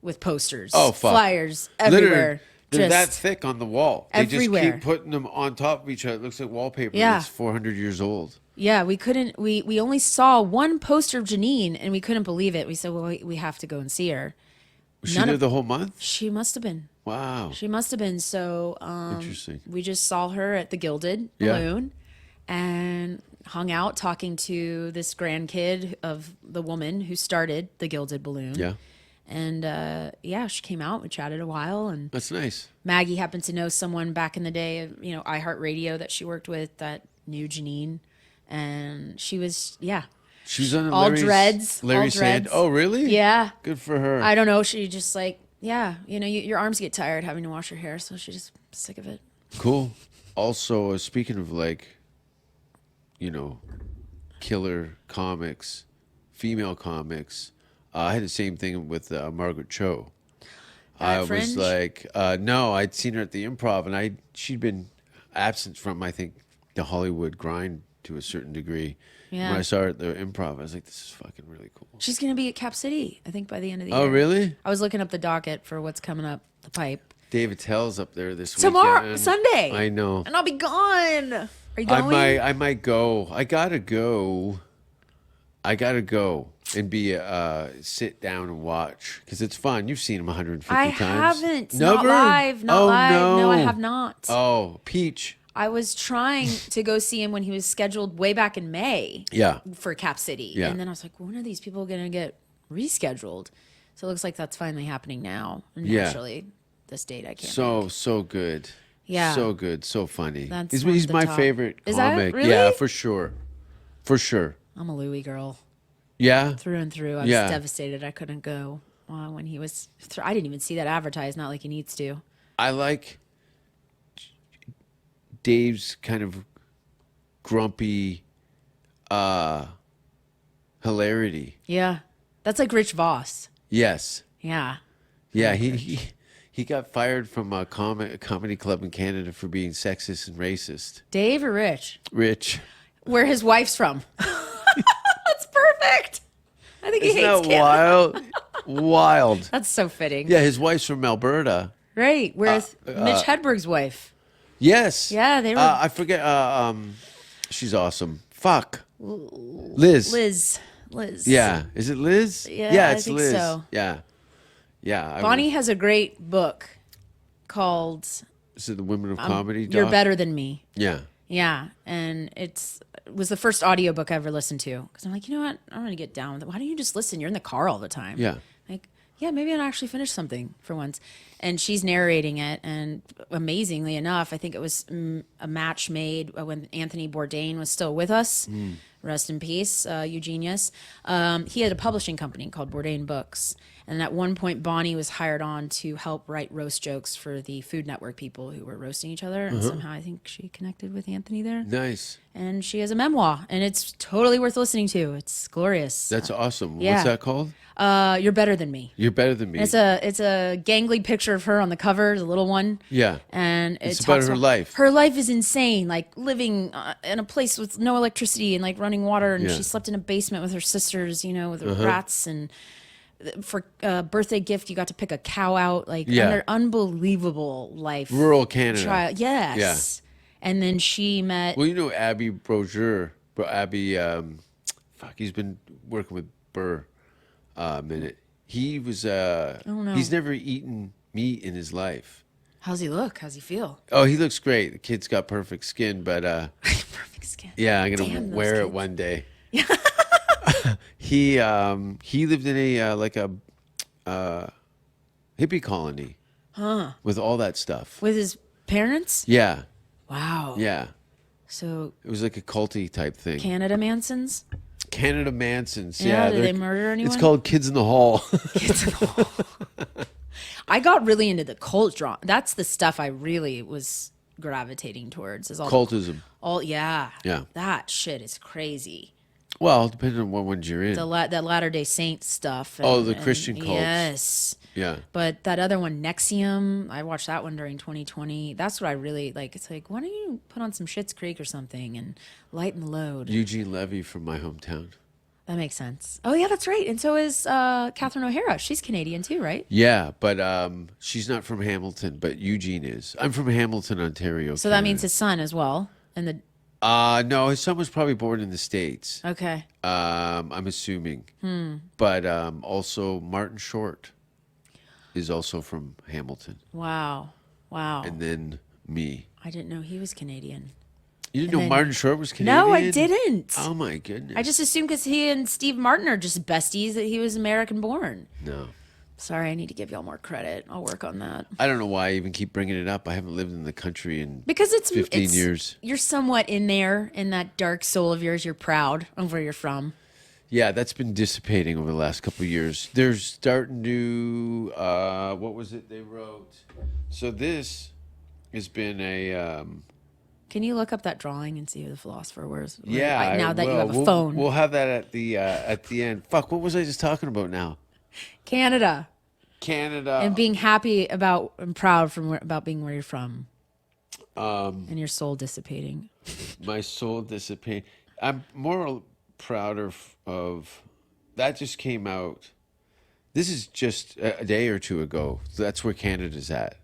with posters, fuck. flyers everywhere. They're that Just thick on the wall. They everywhere. just keep putting them on top of each other. It looks like wallpaper. Yeah. It's 400 years old. Yeah, we couldn't. We only saw one poster of Janine, and we couldn't believe it. We said, "Well, we have to go and see her." Was she there the whole month? She must have been. Wow. She must have been. So Interesting. we just saw her at the Gilded Balloon, and hung out talking to this grandkid of the woman who started the Gilded Balloon. Yeah. And she came out. We chatted a while, and That's nice. Maggie happened to know someone back in the day, iHeartRadio that she worked with that knew Janine. And she was, She was on all dreads. Larry all Sand. dreads. Oh, really? Yeah. Good for her. I don't know. She just like, your arms get tired having to wash your hair. So she's just sick of it. Cool. Also, speaking of killer comics, female comics, I had the same thing with Margaret Cho. I was Fringe? like, no, I'd seen her at the Improv, and she'd been absent from, I think, the Hollywood grind to a certain degree. Yeah. When I saw her at the Improv, I was like, this is fucking really cool. She's going to be at Cap City, I think, by the end of the year. Oh, really? I was looking up the docket for what's coming up the pipe. David Tell's up there this Tomorrow, weekend. Sunday. I know. And I'll be gone. Are you going? I might go. I gotta go and be sit down and watch because it's fun. You've seen him 150 I times. haven't. Never? Not live. Not Oh, live. No, I no. have not. Oh, Peach. I was trying to go see him when he was scheduled way back in May. Yeah. For Cap City. Yeah. And then I was like, when are these people going to get rescheduled? So it looks like that's finally happening now. And Yeah. actually, this date I can't. So good. Yeah. So good. So funny. That's he's one of he's the my top. favorite Is that comic. really? Yeah, for sure. For sure. I'm a Louis girl Yeah. through and through. I was Yeah. devastated I couldn't go when he was. I didn't even see that advertised. Not like he needs to. I like Dave's kind of grumpy hilarity. Yeah. That's like Rich Voss. Yes. Yeah. Yeah, he got fired from a comedy club in Canada for being sexist and racist. Dave or Rich? Rich. Where his wife's from. That's perfect. I think he Isn't hates that Canada. wild? Wild. That's so fitting. Yeah, his wife's from Alberta. Right. Where's Mitch Hedberg's wife? Yes. Yeah, they were. I forget. She's awesome. Fuck. Liz. Liz. Yeah. Is it Liz? Yeah, I it's think Liz. so. Yeah. Yeah. Bonnie has a great book called Is it the Women of Comedy? You're doc? Better Than Me. Yeah. Yeah, and it was the first audiobook I ever listened to because I'm like, you know what? I'm going to get down with it. Why don't you just listen? You're in the car all the time. Yeah. Like, yeah, maybe I'll actually finish something for once. And she's narrating it, and amazingly enough, I think it was a match made when Anthony Bourdain was still with us. Rest in peace, Eugenius. He had a publishing company called Bourdain Books. And at one point, Bonnie was hired on to help write roast jokes for the Food Network people who were roasting each other. And somehow I think she connected with Anthony there. Nice. And she has a memoir, and it's totally worth listening to. It's glorious. That's awesome. yeah. What's that called? You're Better Than Me. You're Better Than Me. It's a gangly picture of her on the cover, the little one. Yeah. And It's it about talks her life. Her life is insane, like living in a place with no electricity and like running water. And Yeah. she slept in a basement with her sisters, with rats. And for a birthday gift, you got to pick a cow out. Like, Yeah. under unbelievable life. Rural Canada. Trial. Yes. Yeah. And then she met. Well, you know Abby Broger. Abby, he's been working with Burr a minute. He was, he's never eaten meat in his life. How's he look? How's he feel? Oh, he looks great. The kid's got perfect skin, but Perfect skin. yeah, I'm gonna Damn, those wear it kids. one day. He lived in a hippie colony, with all that stuff. With his parents? Yeah, Wow. yeah. So It was like a culty type thing. Canada Mansons? Canada Mansons. Yeah, Yeah, did they murder anyone? It's called Kids in the Hall. I got really into the cult drama. That's the stuff I really was gravitating towards. Is all Cultism. yeah. Yeah. That shit is crazy. Well, depending on what ones you're in. That Latter-day Saint stuff. Oh, the Christian cults. Yes. Yeah. But that other one, Nexium, I watched that one during 2020. That's what I really like. It's like, why don't you put on some Schitt's Creek or something and lighten the load? Eugene Levy from my hometown. That makes sense. Oh, yeah, that's right. And so is Catherine O'Hara. She's Canadian too, right? Yeah, but she's not from Hamilton, but Eugene is. I'm from Hamilton, Ontario. So that means his son as well. And the no, his son was probably born in the States. okay. I'm assuming. But also Martin Short is also from Hamilton. Wow. And then me. I didn't know he was Canadian. You didn't know then- Martin Short was Canadian? No, I didn't. Oh my goodness. I just assumed because he and Steve Martin are just besties that he was American born. No. Sorry, I need to give y'all more credit. I'll work on that. I don't know why I even keep bringing it up. I haven't lived in the country in Because it's 15 years. You're somewhat in there, in that dark soul of yours. You're proud of where you're from. Yeah, that's been dissipating over the last couple of years. They're starting to, what was it they wrote? So this has been a, Can you look up that drawing and see who the philosopher was? yeah. Now I that you will. have a phone. We'll have that at the end. Fuck, what was I just talking about now? Canada. Canada. And being happy about and proud about being where you're from. And your soul dissipating. My soul dissipating. I'm more prouder of that. Just came out. This is just a day or two ago. That's where Canada's at.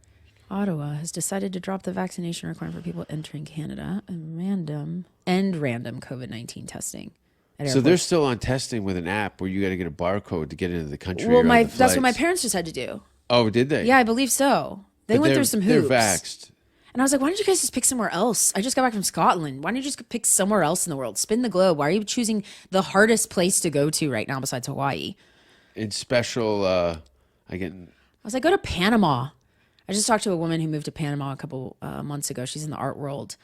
Ottawa has decided to drop the vaccination requirement for people entering Canada and random COVID-19 testing. At So they're airports. still on testing with an app where you got to get a barcode to get into the country. Well, or on the that's what my flights. parents just had to do. Oh, did they? Yeah, I believe so. They But went they're- through some hoops. They're vaxxed. And I was like, why don't you guys just pick somewhere else? I just got back from Scotland. Why don't you just pick somewhere else in the world? Spin the globe. Why are you choosing the hardest place to go to right now besides Hawaii? In special, I was like, go to Panama. I just talked to a woman who moved to Panama a couple months ago. She's in the art world.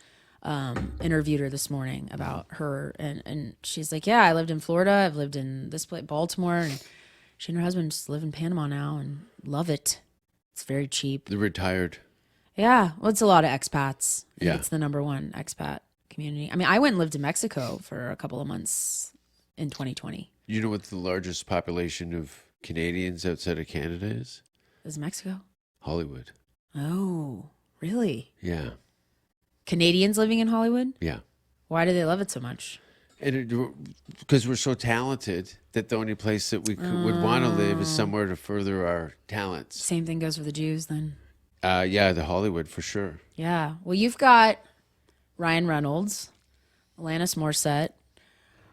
Interviewed her this morning about her. And she's like, yeah, I lived in Florida. I've lived in this place, Baltimore. And she and her husband just live in Panama now and love it. It's very cheap. they're retired. Yeah. Well, it's a lot of expats. I think Yeah. It's the number one expat community. I mean, I went and lived in Mexico for a couple of months in 2020. You know what the largest population of Canadians outside of Canada is? Is Mexico? Hollywood. Oh, really? Yeah. Canadians living in Hollywood? Yeah. Why do they love it so much? And because we're so talented that the only place that we would want to live is somewhere to further our talents. Same thing goes for the Jews then. Yeah, the Hollywood for sure. Yeah. Well, you've got Ryan Reynolds, Alanis Morissette,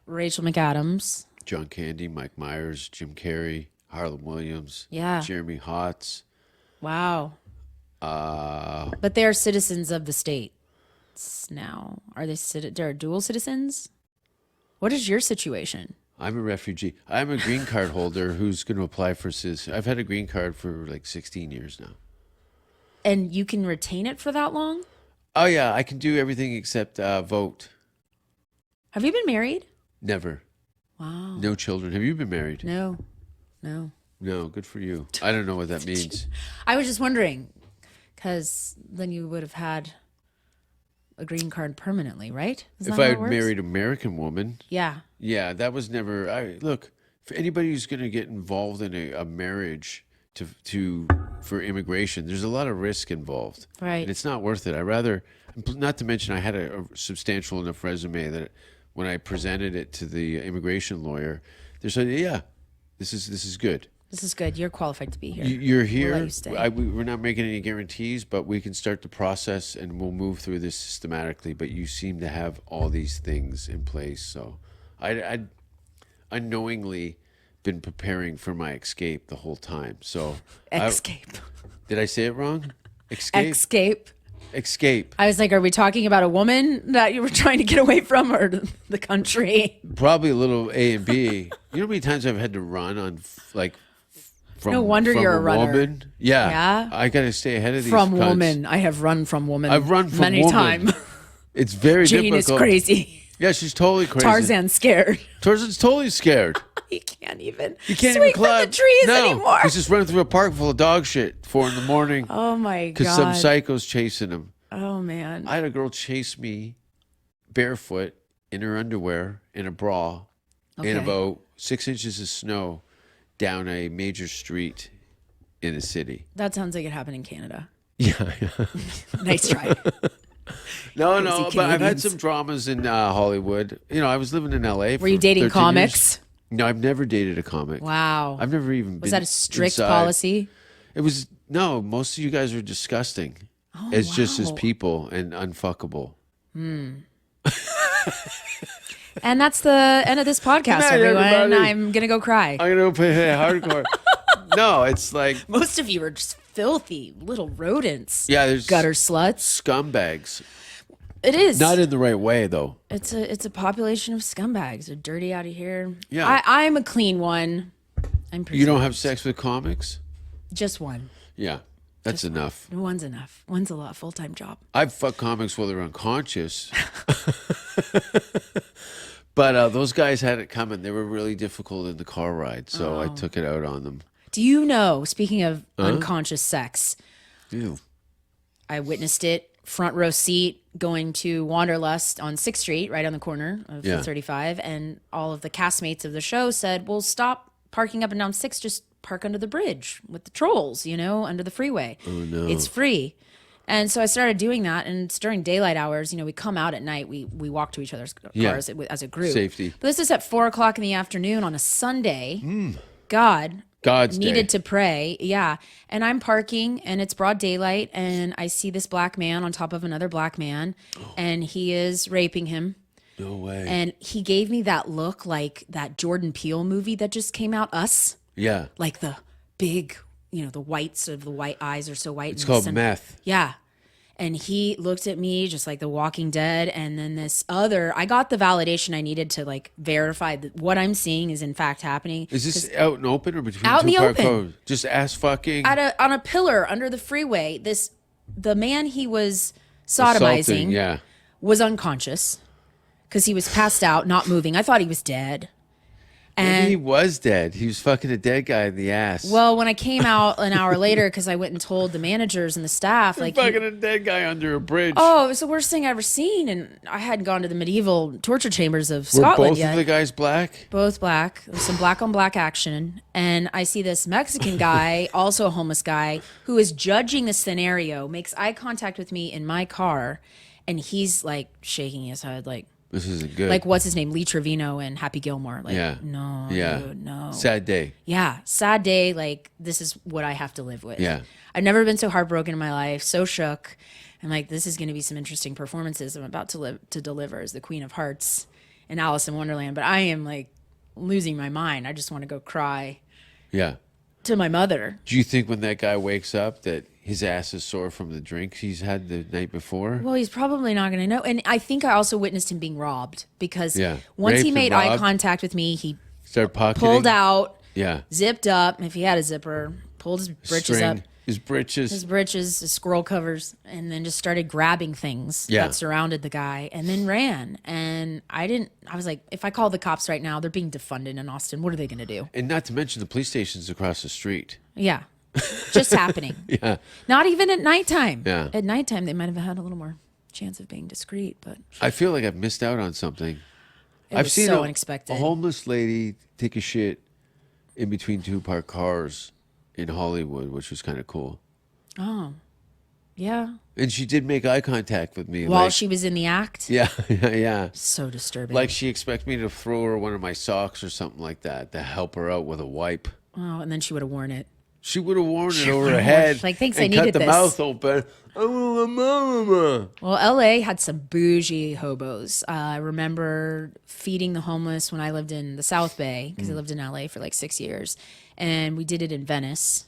Rachel McAdams. John Candy, Mike Myers, Jim Carrey, Harlan Williams, Yeah. Jeremy Hotz. Wow. But they're citizens of the states now. Are they they're dual citizens? What is your situation? I'm a refugee. I'm a green card holder who's going to apply for citizenship. I've had a green card for like 16 years now. And you can retain it for that long? Oh, yeah. I can do everything except vote. Have you been married? Never. Wow. No children. Have you been married? No. No, good for you. I don't know what that means. I was just wondering, because then you would have had a green card permanently, right? Is If that I how had it works? married an American woman, Yeah. yeah, that was never. Look, for anybody who's going to get involved in a marriage for immigration, there's a lot of risk involved, Right. And it's not worth it. I rather, not to mention, I had a substantial enough resume that when I presented it to the immigration lawyer, they said, "Yeah, this is good. This is good. You're qualified to be here. You're We'll here. let you stay." We're not making any guarantees, but we can start the process and we'll move through this systematically. But you seem to have all these things in place, so I unknowingly been preparing for my escape the whole time. So Escape. did I say it wrong? Escape. Escape. Escape. I was like, are we talking about a woman that you were trying to get away from or the country? Probably a little A and B. You know how many times I've had to run on from No wonder from you're a runner. woman? Yeah. Yeah? I got to stay ahead of these From cunts. woman. I have run from woman. I've run from many woman. times. It's very Jane difficult. is crazy. Yeah, she's totally crazy. Tarzan's scared. Tarzan's totally scared. He can't even He can't swing even climb from the trees no, anymore. He's just running through a park full of dog shit 4 a.m. Oh my because some god. psycho's chasing him. Oh man. I had a girl chase me barefoot in her underwear in a bra in Okay. about 6 inches of snow down a major street in a city. That sounds like it happened in Canada. Yeah. Nice try. No, Crazy but I've had Canadians. some dramas in Hollywood. You know, I was living in LA. Were you dating comics? No, I've never dated a comic. Wow. I've never even been. Was that a strict inside. policy? It was no. Most of you guys are disgusting. It's just as wow. people and unfuckable. And that's the end of this podcast, night, everyone. everybody. I'm gonna go cry. I'm gonna go play hardcore. No, it's like Most of you are just filthy little rodents. yeah, there's Gutter sluts. scumbags. It is. Not in the right way though. It's a population of scumbags. They're dirty out of here. Yeah. I'm a clean one. I'm pretty You don't have sex with comics? just one. Yeah, that's enough. One's enough. One's a lot full-time job. I've fucked comics while they're unconscious. But those guys had it coming. They were really difficult in the car ride, so I took it out on them. Do you know, speaking of unconscious sex, Ew. I witnessed it front row seat going to Wanderlust on 6th Street, right on the corner of Yeah. 35. And all of the castmates of the show said, well, stop parking up and down 6th. Just park under the bridge with the trolls, under the freeway. Oh, no. It's free. And so I started doing that. And it's during daylight hours. We come out at night. We walk to each other's cars Yeah. as a group. Safety. But this is at 4:00 in the afternoon on a Sunday. God God's needed day. to pray. Yeah. And I'm parking and it's broad daylight and I see this black man on top of another black man and he is raping him. No way. And he gave me that look like that Jordan Peele movie that just came out, Us. Yeah. Like the big, the whites of the white eyes are so white. It's called meth. Yeah. And he looked at me just like The Walking Dead. And then I got the validation I needed to verify that what I'm seeing is in fact happening. Is this out and open or between Out in two the park open. cars? Just ass fucking On a pillar under the freeway, the man he was assaulting, sodomizing yeah. was unconscious because he was passed out, not moving. I thought he was dead. Maybe he And was dead. He was fucking a dead guy in the ass. well, when I came out an hour later, because I went and told the managers and the staff, fucking a dead guy under a bridge. oh, it was the worst thing I ever seen, and I hadn't gone to the medieval torture chambers of Were Scotland both yet. of the guys black? Both black. There's some black on black action. And I see this Mexican guy, also a homeless guy, who is judging the scenario, makes eye contact with me in my car, and he's shaking his head This isn't good. what's his name? Lee Trevino and Happy Gilmore. yeah. No, Yeah. dude, no. Sad day. Yeah. Sad day. This is what I have to live with. Yeah. I've never been so heartbroken in my life, so shook. I'm this is going to be some interesting performances I'm about to deliver as the Queen of Hearts in Alice in Wonderland. But I am losing my mind. I just want to go cry Yeah. to my mother. Do you think when that guy wakes up that his ass is sore from the drinks he's had the night before? Well, he's probably not going to know. And I think I also witnessed him being robbed because Yeah. once he Raped and made eye robbed. contact with me, he Start pocketing? pulled out, Yeah. zipped up, if he had a zipper, pulled his britches String. up, His britches. his squirrel covers, and then just started grabbing things that surrounded the guy and then ran. And I was like, if I call the cops right now, they're being defunded in Austin. What are they going to do? And not to mention the police station's across the street. Yeah. Just happening. Yeah. Not even at nighttime. Yeah. At nighttime, they might have had a little more chance of being discreet, but I feel like I've missed out on something. I've seen so unexpected. A homeless lady take a shit in between two parked cars in Hollywood, which was kind of cool. Oh, yeah. And she did make eye contact with me. While she was in the act? Yeah, yeah. So disturbing. Like she expects me to throw her one of my socks or something like that to help her out with a wipe. Oh, and then she would have worn it. She would have worn it over her head. Like, thanks, and I needed cut the this. mouth open. Well, LA had some bougie hobos. I remember feeding the homeless when I lived in the South Bay, because I lived in LA for like 6 years. And we did it in Venice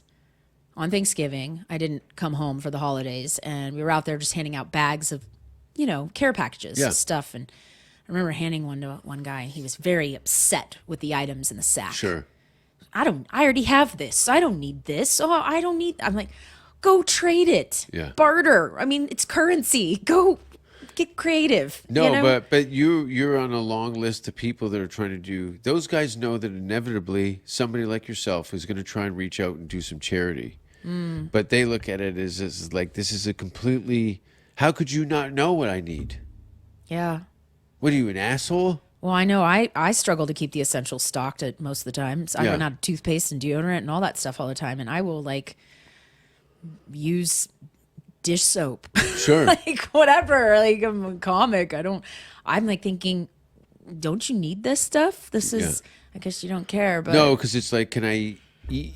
on Thanksgiving. I didn't come home for the holidays. And we were out there just handing out bags of, care packages and stuff. And I remember handing one to one guy. He was very upset with the items in the sack. Sure. I already have this. I don't need this. Oh, I'm like, go trade it. Yeah. Barter. I mean, it's currency. Go get creative. No, but you're on a long list of people that are trying to do. Those guys know that inevitably somebody like yourself is going to try and reach out and do some charity. But they look at it as like, this is a completely. How could you not know what I need? Yeah. What are you, an asshole? Well, I know I struggle to keep the essentials stocked at most of the time. So I run out of toothpaste and deodorant and all that stuff all the time. And I will use dish soap. Sure. Like whatever. Like I'm a comic. I'm like thinking, don't you need this stuff? This is, I guess you don't care. But No, because it's like, can I eat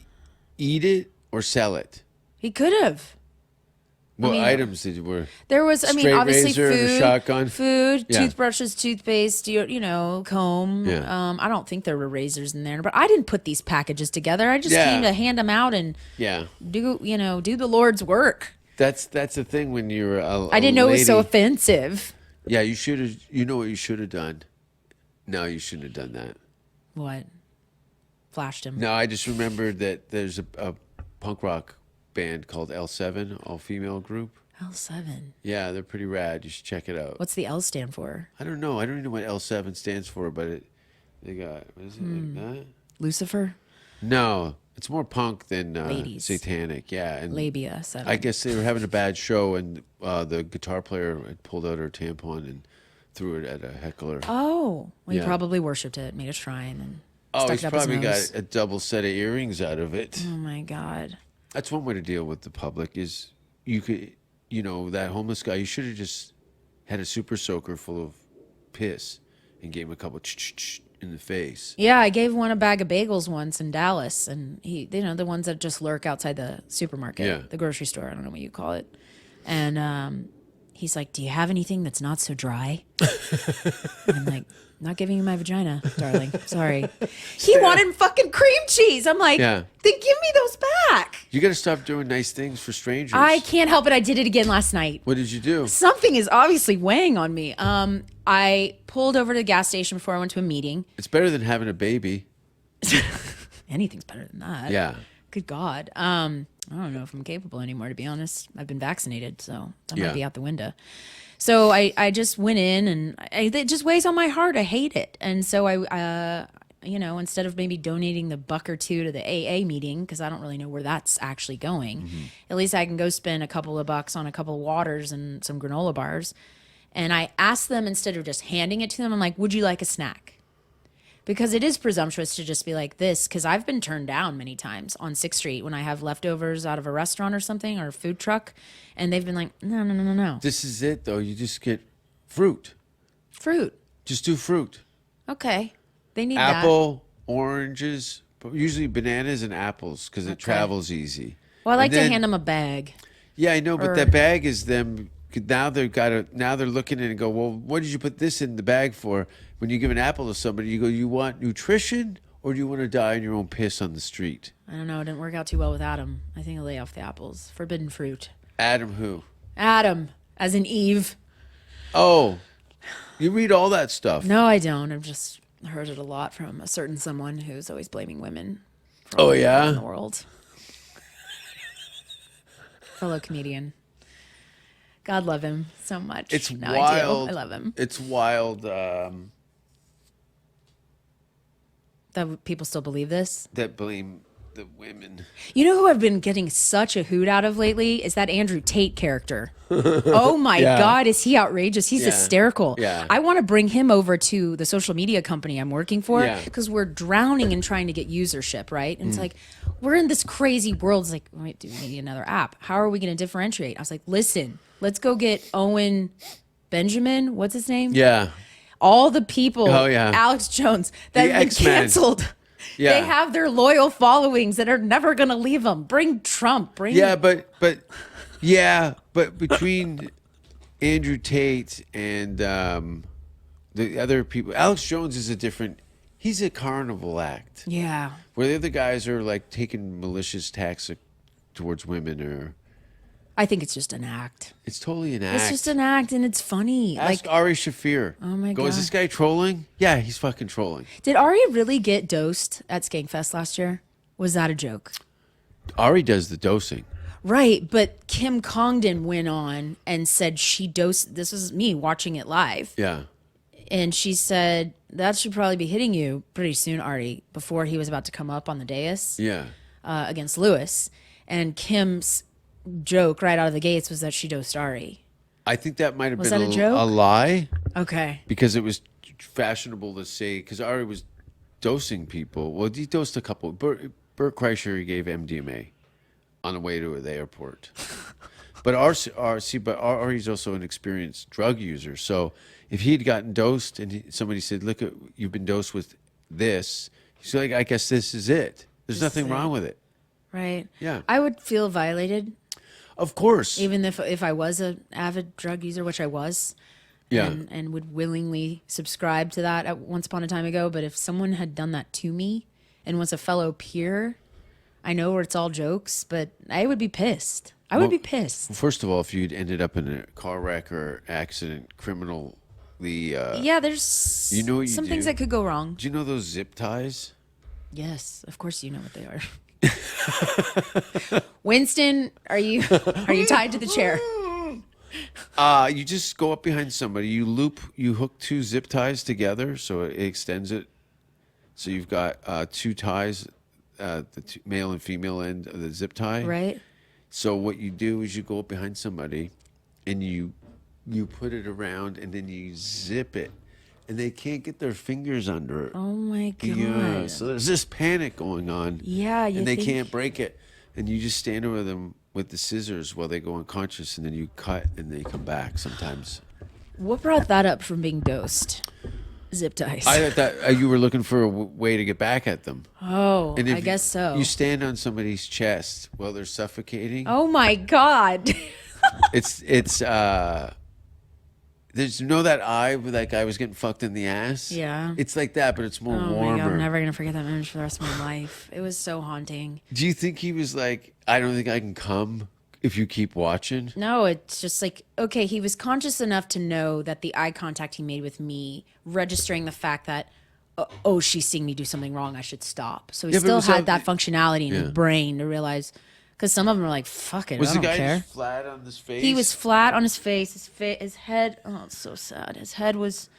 it or sell it? he could have. What items did you were? There was, obviously razor and a food, shotgun? Yeah. toothbrushes, toothpaste, comb. Yeah. I don't think there were razors in there, but I didn't put these packages together. I just came to hand them out and do the Lord's work. That's the thing when you're I didn't know it was so lady. offensive. Yeah, you should have. You know what you should have done? No, you shouldn't have done that. What? Flashed him. No, I just remembered that there's a punk rock band called L7, all-female group. L7. Yeah, they're pretty rad. You should check it out. What's the L stand for? I don't know. I don't even know what L7 stands for, but they got, what is it? Like that? Lucifer? No, it's more punk than Ladies. satanic. Yeah, and Labia 7. I guess they were having a bad show, and the guitar player had pulled out her tampon and threw it at a heckler. Oh. Well, he Yeah. probably worshipped it, made a shrine, and Oh, stuck he's it up his probably nose. got a double set of earrings out of it. Oh, my God. That's one way to deal with the public is you could, that homeless guy, you should have just had a super soaker full of piss and gave him a couple in the face. Yeah, I gave one a bag of bagels once in Dallas, and the ones that just lurk outside the supermarket, the grocery store, I don't know what you call it. And he's like, "Do you have anything that's not so dry?" And I'm like, "Not giving you my vagina, darling. Sorry." He wanted fucking cream cheese. I'm like, Yeah. "Then give me those back." You got to stop doing nice things for strangers. I can't help it. I did it again last night. What did you do? Something is obviously weighing on me. I pulled over to the gas station before I went to a meeting. It's better than having a baby. Anything's better than that. Yeah. Good God. I don't know if I'm capable anymore, to be honest. I've been vaccinated, so that might be out the window. So I just went in, and it just weighs on my heart. I hate it. And so I instead of maybe donating the $1 or $2 to the AA meeting, because I don't really know where that's actually going, at least I can go spend a couple of bucks on a couple of waters and some granola bars. And I asked them, instead of just handing it to them, I'm like, would you like a snack? Because it is presumptuous to just be like this, because I've been turned down many times on 6th Street when I have leftovers out of a restaurant or something, or a food truck, and they've been like, no. This is it, though. You just get fruit. Fruit. Just do fruit. Okay. They need that. Apple, oranges, but usually bananas and apples because it travels easy. Well, I like And then- to hand them a bag. Yeah, I know, but that bag is them. Now they're looking at it and go, well, what did you put this in the bag for? When you give an apple to somebody, you go, you want nutrition or do you want to die in your own piss on the street? I don't know. It didn't work out too well with Adam. I think I'll lay off the apples. Forbidden fruit. Adam who? Adam, as in Eve. Oh, you read all that stuff. No, I don't. I've just heard it a lot from a certain someone who's always blaming women. For Oh, all the evil yeah? in the world. fellow comedian. God love him so much. It's No, wild. I love him. It's wild That people still believe this. that blame the women. You know who I've been getting such a hoot out of lately is that Andrew Tate character. Oh my Yeah. God, is he outrageous? He's Yeah. hysterical. Yeah. I want to bring him over to the social media company I'm working for Yeah. because we're drowning in trying to get usership, right? And it's like, we're in this crazy world. It's like, wait, do we need another app? How are we going to differentiate? I was like, listen, let's go get Owen Benjamin. What's his name? Yeah. All the people, Oh, yeah. Alex Jones, that The have been X-Men. canceled. Yeah. They have their loyal followings that are never going to leave them. Bring Trump. Bring Yeah, but between Andrew Tate and the other people, Alex Jones is a different. He's a carnival act. Yeah. Where the other guys are like taking malicious attacks towards women, or I think it's just an act. it's totally an act. It's just an act and it's funny. Ask Like, Ari Shafir. Oh my Is God. this guy trolling? Yeah, he's fucking trolling. did Ari really get dosed at Skankfest last year? Was that a joke? Ari does the dosing. Right, but Kim Congdon went on and said she dosed. This was me watching it live. Yeah. And she said, that should probably be hitting you pretty soon, Ari, before he was about to come up on the dais Yeah. against Lewis. And Kim's joke right out of the gates was that she dosed Ari. I think that might have Was been that a joke? a lie, Okay. because it was fashionable to say, because Ari was dosing people. Well, he dosed a couple. Bert Kreischer, he gave MDMA on the way to the airport. But Ari's also an experienced drug user. So if he'd gotten dosed and somebody said, look, you've been dosed with this, he's like, I guess this is it. There's This is nothing wrong it. with it. Right. Yeah. I would feel violated, Of course. even if I was an avid drug user, which I was. Yeah. And would willingly subscribe to that at once upon a time ago. But if someone had done that to me and was a fellow peer, I know where it's all jokes, but I would be pissed. I would be pissed. First of all, if you'd ended up in a car wreck or accident, criminal, Yeah, there's you know what you some do? things that could go wrong. do you know those zip ties? Yes, of course you know what they are. Winston, are you tied to the chair? You just go up behind somebody, you hook two zip ties together, so it extends it. So you've got two ties, the male and female end of the zip tie. Right? So what you do is you go up behind somebody, and you put it around, and then you zip it, and they can't get their fingers under it. Oh my God. Yeah, so there's this panic going on. Yeah, you and they think- can't break it, and you just stand over them with the scissors while they go unconscious, and then you cut, and they come back sometimes. What brought that up from being dosed? Zip ties. I thought that you were looking for a way to get back at them. Oh, And if I guess so. You stand on somebody's chest while they're suffocating. Oh my God. There's that eye where that guy was getting fucked in the ass. Yeah. It's like that, but it's more Oh warmer. my God, I'm never gonna forget that image for the rest of my life. It was so haunting. Do you think he was like, I don't think I can come if you keep watching? No, it's just like, okay, he was conscious enough to know that the eye contact he made with me, registering the fact that, oh, she's seeing me do something wrong, I should stop. So he Yeah, but still was had that- that functionality in Yeah. his brain to realize, because some of them are like, fuck it, Was I the don't guy care. just flat on his face? He was flat on his face, his head, oh, it's so sad. His head was,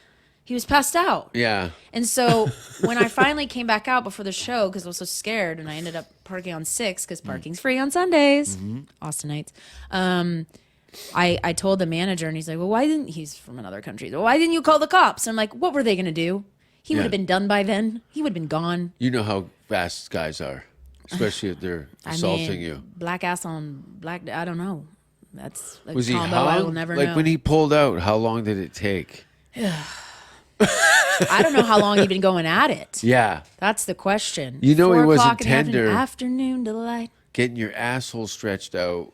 he was passed out. Yeah. And so when I finally came back out before the show, because I was so scared, and I ended up parking on 6 because parking's free on Sundays, Austinites. I told the manager, and he's like, "Well, he's from another country. Well, why didn't you call the cops?" And I'm like, "What were they gonna do? He would Yeah. have been done by then. He would have been gone." You know how fast guys are, especially if they're assaulting you. Black ass on black. I don't know. That's a Was he combo hung? I will never like know. when he pulled out, how long did it take? I don't know how long he'd been going at it. Yeah. That's the question. You know he 4 wasn't o'clock in the tender. Afternoon delight. Getting your asshole stretched out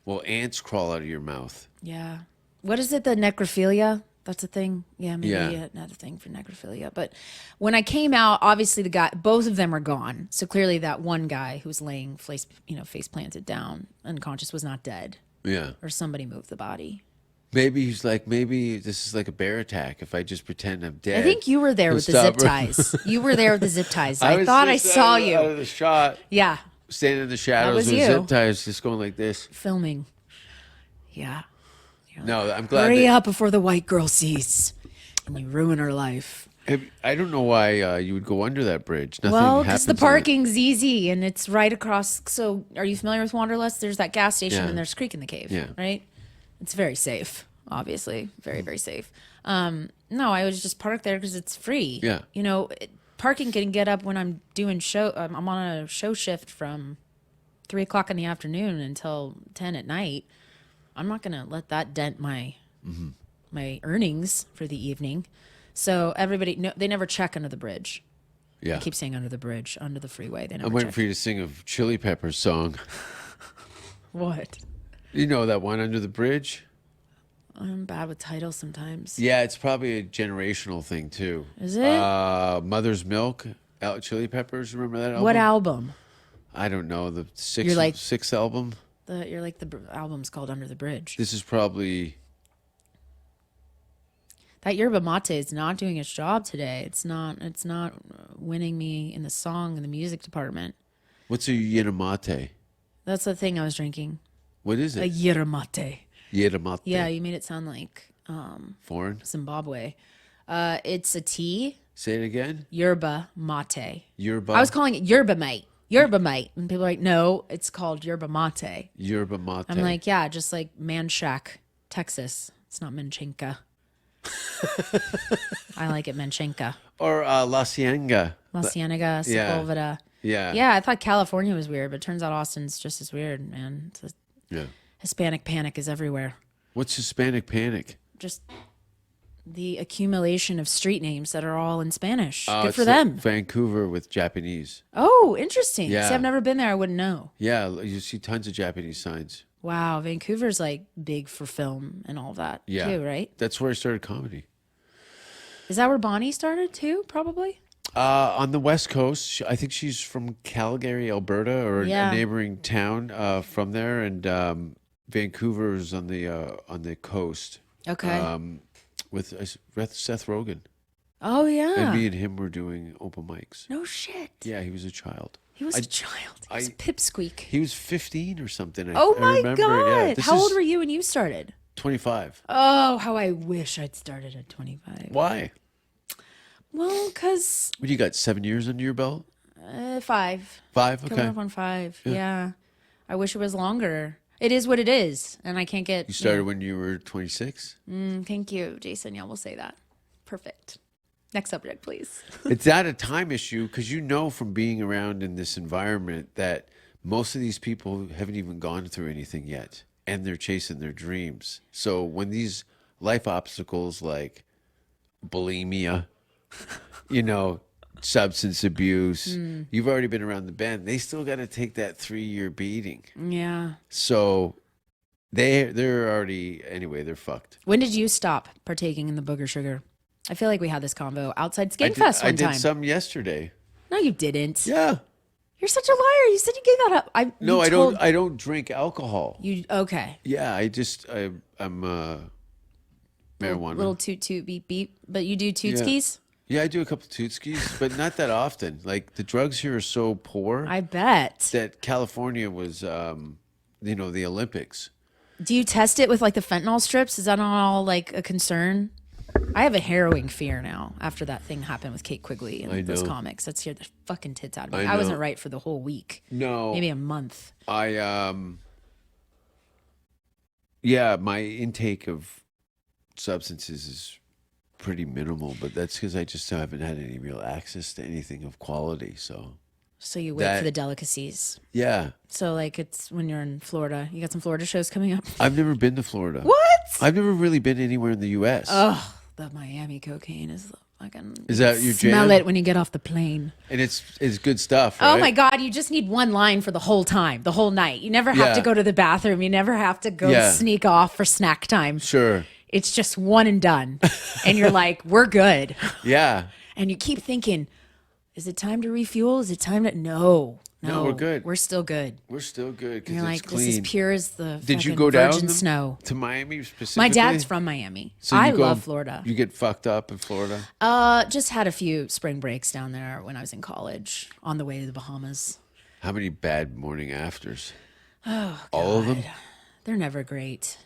while ants crawl out of your mouth. Yeah. What is it? The necrophilia? That's a thing. Yeah, maybe Yeah. another thing for necrophilia. But when I came out, obviously both of them are gone. So clearly that one guy who was laying face planted down, unconscious, was not dead. Yeah. Or somebody moved the body. Maybe he's like, maybe this is like a bear attack. If I just pretend I'm dead. I think you were there he'll with the zip stop her. ties. You were there with the zip ties. I was thought I just saw out of you. the shot. Yeah. Standing in the shadows was with you. zip ties, just going like this. Filming. Yeah. You're No, like, I'm glad. hurry up before the white girl sees, and you ruin her life. I don't know why you would go under that bridge. Nothing Well, happens. because the in it. parking's easy and it's right across. So, are you familiar with Wanderlust? There's that gas station Yeah. and there's Creek in the Cave. Yeah. Right? It's very safe, obviously. Very, very safe. No, I was just parked there because it's free. Yeah. You know, parking can get up when I'm doing show. I'm on a show shift from 3 o'clock in the afternoon until 10 at night. I'm not going to let that dent my my earnings for the evening. So everybody, no, they never check under the bridge. Yeah. I keep saying under the bridge, under the freeway. They never I'm waiting check. for you to sing a Chili Peppers song. What? You know that one, Under the Bridge? I'm bad with titles sometimes. Yeah, it's probably a generational thing too. Is it? Mother's Milk, Chili Peppers. Remember that album? What album? I don't know. The You're like- sixth album. You're like the album's called Under the Bridge. This is probably. That yerba mate is not doing its job today. It's not winning me in the song and the music department. What's a Yeramate? That's the thing I was drinking. What is A it? yerba mate. Yeramate. Yeah, you made it sound like Foreign. Zimbabwe. It's a tea, Say it again. yerba mate. Yerba. I was calling it yerba mate. Yerba mate. And people are like, no, it's called yerba mate. Yerba mate. I'm like, yeah, just like Manchac, Texas. It's not Manchenka. I like it Manchenka. Or La Cienega. La Cienega, Yeah. Sepulveda. Yeah. Yeah, I thought California was weird, but it turns out Austin's just as weird, man. Yeah. Hispanic panic is everywhere. What's Hispanic panic? Just the accumulation of street names that are all in Spanish. Good It's for like them. Vancouver with Japanese. Oh, interesting. Yeah. See, I've never been there. I wouldn't know. Yeah, you see tons of Japanese signs. Wow, Vancouver's like big for film and all that Yeah. too, right? That's where I started comedy. Is that where Bonnie started too? Probably. On the West Coast, I think she's from Calgary, Alberta, or Yeah. a neighboring town from there, and Vancouver is on the coast. Okay. With Seth Rogen, Oh and yeah. me and him were doing open mics. No shit. Yeah, he was a child. He was a child. He was a I- pipsqueak. He was 15 or something. Oh I my remember. god. Yeah, this How is old were you when you started? 25. Oh, how I wish I'd started at 25. Why? Well, because What do you got? 7 years under your belt? 5. 5. Coming Okay. up on 5. Yeah. I wish it was longer. It is what it is, and I can't get. You started when you were 26. Thank you, Jason. Yeah, we'll say that. Perfect. Next subject, please. It's not a time issue because you know from being around in this environment that most of these people haven't even gone through anything yet, and they're chasing their dreams. So when these life obstacles like bulimia, substance abuse, you've already been around the bend. They still got to take that 3-year beating. Yeah. So they're already they're fucked. When did you stop partaking in the booger sugar? I feel like we had this convo outside I Skankfest one did time. some yesterday. No, you didn't. Yeah. You're such a liar. You said you gave that up. No, you I told- don't. I don't drink alcohol. You okay? Yeah, I'm marijuana. Little toot toot beep beep. But you do tootskis? Yeah, I do a couple tootskis, but not that often. Like the drugs here are so poor I bet. that California was, the Olympics. Do you test it with like the fentanyl strips? Is that not all like a concern? I have a harrowing fear now after that thing happened with Kate Quigley and I those know. comics. That scared the fucking tits out of me. I I wasn't know. right for the whole week. No, Maybe a month. my intake of substances is pretty minimal, but that's because I just haven't had any real access to anything of quality. So So you wait for the delicacies. yeah, So like it's when you're in Florida. You got some Florida shows coming up. I've never been to Florida. What? I've never really been anywhere in the U.S. Oh, the Miami cocaine is fucking. Is that your smell jam? it when you get off the plane. And it's good stuff. Right? Oh my God! You just need one line for the whole time, the whole night. You never have Yeah. to go to the bathroom. You never have to go Yeah. sneak off for snack time. Sure. It's just one and done, and you're like, we're good. Yeah. And you keep thinking, is it time to refuel? Is it time to? No, we're good. We're still good. We're still good And because you're it's like, clean. this is pure as the Did you fucking go down virgin snow. to Miami specifically? My dad's from Miami. So you I go- love Florida. You get fucked up in Florida? Just had a few spring breaks down there when I was in college on the way to the Bahamas. How many bad morning afters? Oh, All of them? They're never great.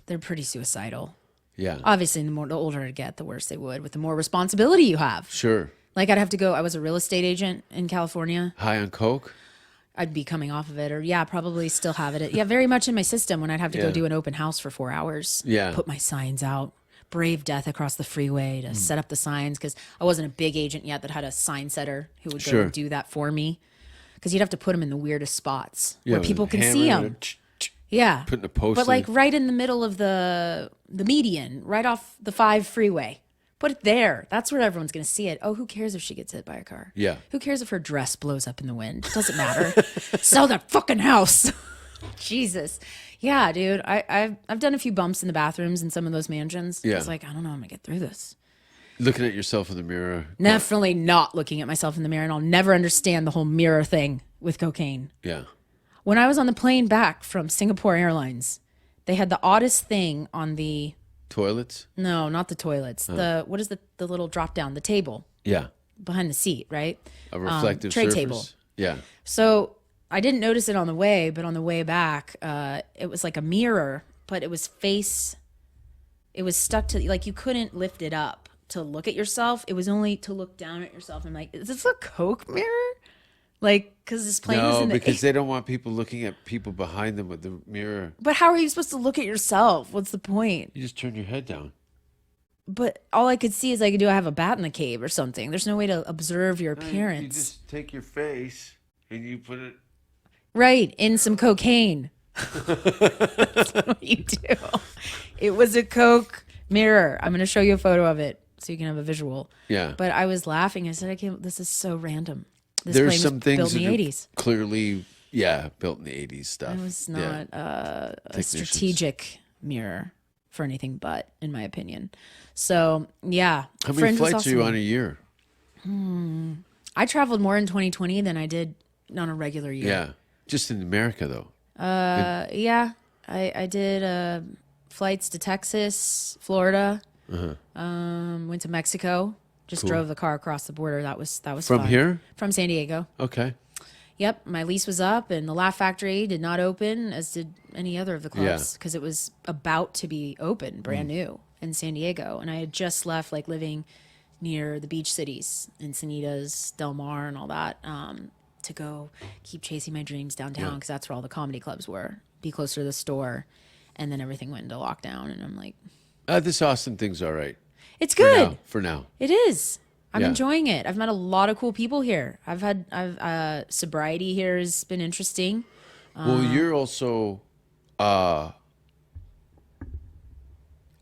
They're pretty suicidal. Yeah. Obviously, the older I get, the worse they would, with the more responsibility you have. Sure. Like I'd have to go. I was a real estate agent in California. High on coke? I'd be coming off of it, or probably still have it. Yeah, very much in my system when I'd have to go Yeah. do an open house for 4 hours. Yeah. Put my signs out. Brave death across the freeway to set up the signs because I wasn't a big agent yet that had a sign setter who would go Sure. and do that for me. Because you'd have to put them in the weirdest spots Yeah, where with people a can hammer see and them. a Yeah. putting a post But in. like right in the middle of the median, right off the 5 freeway. Put it there. That's where everyone's going to see it. Oh, who cares if she gets hit by a car? Yeah. Who cares if her dress blows up in the wind? It doesn't matter. Sell that fucking house. Jesus. Yeah, dude. I've done a few bumps in the bathrooms in some of those mansions. Yeah. It's like, I don't know. I'm going to get through this. Looking at yourself in the mirror. Definitely not looking at myself in the mirror. And I'll never understand the whole mirror thing with cocaine. Yeah. When I was on the plane back from Singapore Airlines, they had the oddest thing on the... Toilets? No, not the toilets. What is the little drop down? The table Yeah. behind the seat, right? A reflective tray surface? table. Yeah. So I didn't notice it on the way, but on the way back, it was like a mirror, but it was stuck to, like you couldn't lift it up to look at yourself. It was only to look down at yourself. I'm like, is this a Coke mirror? Like, because this plane is No, in the... because they don't want people looking at people behind them with the mirror. But how are you supposed to look at yourself? What's the point? You just turn your head down. But all I could see is I have a bat in the cave or something. There's no way to observe your appearance. You just take your face and you put it... Right, in some cocaine. That's what you do. It was a Coke mirror. I'm going to show you a photo of it so you can have a visual. Yeah. But I was laughing. I said, this is so random. This There's plane some was things built in that the are 80s. clearly, built in the 80s stuff. It was not a Technicians. strategic mirror for anything but, in my opinion. So, yeah. How many Friends was flights are you awesome. on a year? I traveled more in 2020 than I did on a regular year. Yeah. Just in America, though. Yeah, I did flights to Texas, Florida. Went to Mexico. Just drove the car across the border. That was From fun. here? From San Diego. Okay. Yep, my lease was up, and the Laugh Factory did not open, as did any other of the clubs, because it was about to be open, brand new, in San Diego. And I had just left, like living near the beach cities, Encinitas, Del Mar, and all that, to go keep chasing my dreams downtown, because that's where all the comedy clubs were. Be closer to the store, and then everything went into lockdown, and I'm like, This Austin thing's all right. it's good. For now. It is. I'm Yeah. enjoying it. I've met a lot of cool people here. I've sobriety here has been interesting. Well, you're also... I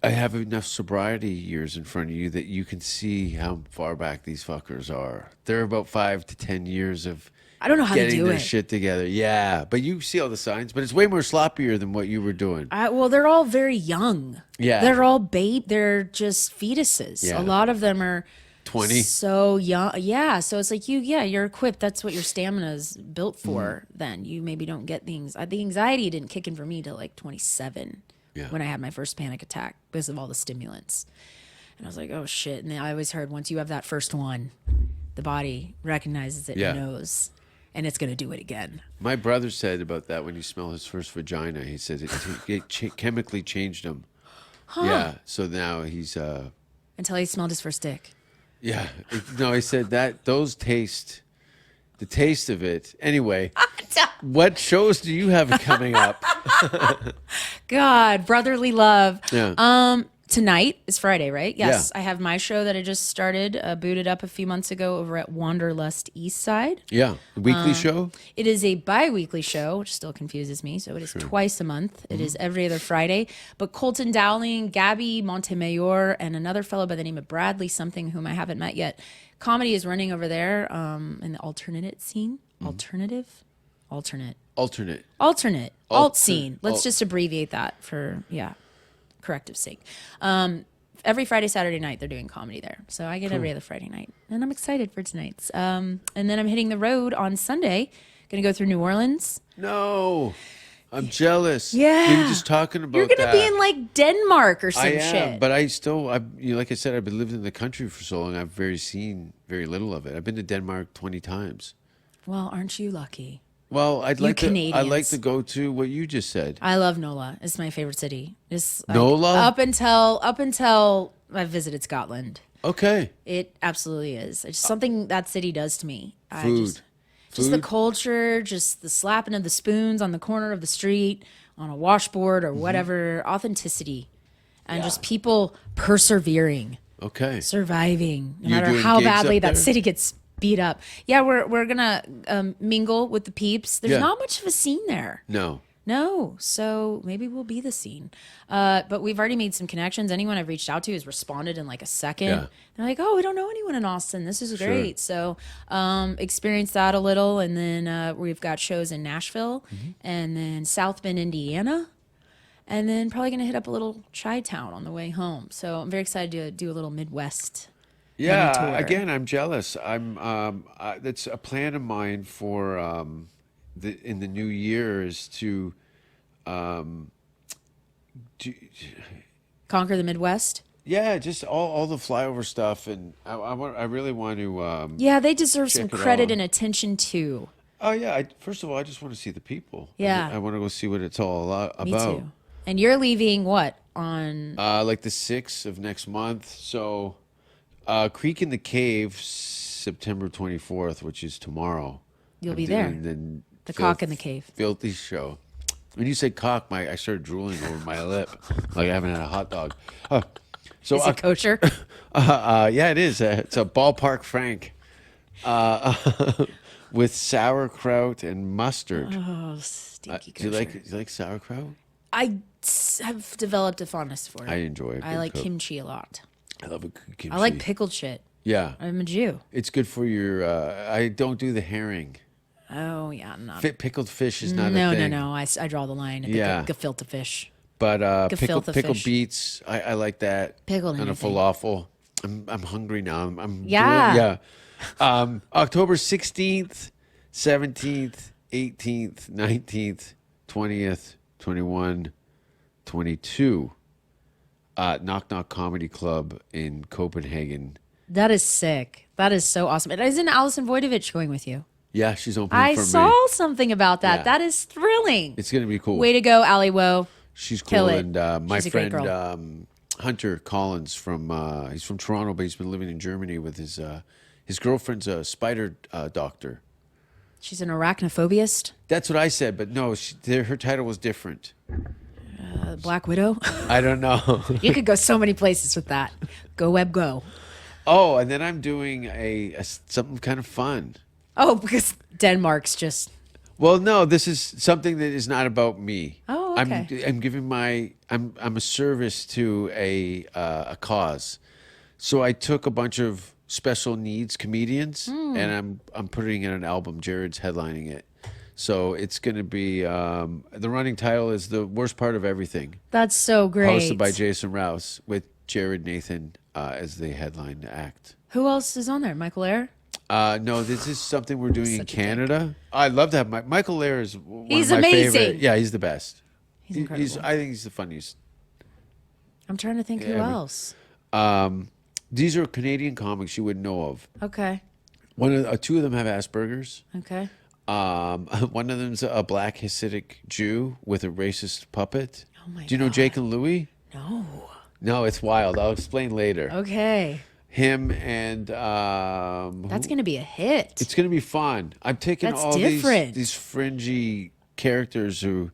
have enough sobriety years in front of you that you can see how far back these fuckers are. They're about 5 to 10 years of I don't know how to getting do their it. shit together. Yeah, but you see all the signs. But it's way more sloppier than what you were doing. Well, they're all very young. Yeah. They're all they're just fetuses. Yeah. A lot of them are 20. so young. Yeah. So it's like you're equipped. That's what your stamina is built for. Then you maybe don't get things. The anxiety didn't kick in for me till like 27 Yeah. when I had my first panic attack because of all the stimulants. And I was like, oh shit. And then I always heard once you have that first one, the body recognizes it Yeah. and knows. And it's going to do it again. My brother said about that when he smelled his first vagina. He said it chemically changed him. Yeah. So now he's... Until he smelled his first dick. Yeah. No, he said that those taste... The taste of it. Anyway, what shows do you have coming up? God, brotherly love. Yeah. Tonight is Friday, right? Yes. Yeah. I have my show that I just started, booted up a few months ago over at Wanderlust East Side. Yeah. Weekly show? It is a bi-weekly show, which still confuses me. So it is twice a month. It is every other Friday. But Colton Dowling, Gabby Montemayor, and another fellow by the name of Bradley something, whom I haven't met yet. Comedy is running over there in the alternate scene. Alternate. Alt scene. Let's just abbreviate that for, corrective sake. Every Friday, Saturday night, they're doing comedy there. So I get every other Friday night. And I'm excited for tonight's. And then I'm hitting the road on Sunday. Going to go through New Orleans. No. I'm jealous. Yeah. We were just talking about You're going to that. be in like Denmark or some I am, shit. but like I said, I've been living in the country for so long. I've seen very little of it. I've been to Denmark 20 times. Well, aren't you lucky? Well, I'd You like to. I'd like Canadians. to go to what you just said. I love NOLA. It's my favorite city. It's like, NOLA? up until I visited Scotland. Okay. It absolutely is. It's something that city does to me. Food. Just the Food? culture, just the slapping of the spoons on the corner of the street, on a washboard Mm-hmm. or whatever. Authenticity, and just people persevering, Okay. surviving, no You matter doing how gigs badly up that there? city gets beat up. Yeah, we're gonna mingle with the peeps. There's Yeah. not much of a scene there. No. No, so maybe we'll be the scene. But we've already made some connections. Anyone I've reached out to has responded in like a second. Yeah. They're like, "Oh, we don't know anyone in Austin. This is great." So experience that a little, and then we've got shows in Nashville, Mm-hmm. and then South Bend, Indiana, and then probably gonna hit up a little Chi-Town on the way home. So I'm very excited to do a little Midwest. Yeah. tour. Again, I'm jealous. That's a plan of mine for in the new year is to Conquer the Midwest. yeah, just all the flyover stuff, and I really want to. Yeah, they deserve some Check it credit all. and attention too. Oh yeah. First of all, I just want to see the people. Yeah. I want to go see what it's all about. Me too. And you're leaving what on? Like the 6th of next month. So, Creek in the Cave, September 24th, which is tomorrow. You'll I'm be there. doing The Cock in the Cave. Filthy show. When you said cock, I started drooling over my lip, like I haven't had a hot dog. So Is it kosher? yeah, it is. It's a ballpark Frank, with sauerkraut and mustard. Oh, stinky Do you kosher. like sauerkraut? I have developed a fondness for it. I enjoy it. I like kimchi a lot. I love a good kimchi. I like pickled shit. Yeah, I'm a Jew. it's good for your. I don't do the herring. Oh yeah, I'm not. Pickled fish is not No, a no, thing. no. I draw the line at Yeah. the gefilte fish. But pickled Gefilte fish. beets, I like that. Pickled and a anything. falafel. I'm hungry now. I'm Yeah. October 16th, 17th, 18th, 19th, 20th, 21, 22. Knock Knock Comedy Club in Copenhagen. That is sick. That is so awesome. And isn't Alison Voidovich going with you? Yeah, she's opening I for saw me. something about that. Yeah. That is thrilling. It's gonna be cool. Way to go, Ali Woe. She's Kill cool, it. and my She's a great friend girl. Hunter Collins he's from Toronto, but he's been living in Germany with his girlfriend's a spider doctor. She's an arachnophobiast. That's what I said, but no, her title was different. Black Widow. I don't know. You could go so many places with that. Go web go. Oh, and then I'm doing something kind of fun. Oh, because Denmark's just. Well, no, this is something that is not about me. Oh, okay. I'm giving I'm a service to a cause. So I took a bunch of special needs comedians and I'm putting in an album. Jared's headlining it. So it's going to be the running title is The Worst Part of Everything. That's so great. Hosted by Jason Rouse with Jared Nathan as the headline act. Who else is on there? Michael Ayer? No, this is something we're doing in Such a dick. I'd love to have Michael Lair is one He's of my amazing. favorite. Yeah, he's the best. He's incredible. I think he's the funniest. I'm trying to think who Yeah, else. These are Canadian comics you would know of. Okay. Two of them have Asperger's. Okay. One of them's a black Hasidic Jew with a racist puppet. Oh my Do you know God. Jake and Louie? No. No, it's wild. I'll explain later. Okay. Him and That's going to be a hit. it's gonna be fun. I'm taking That's all different. these fringy characters and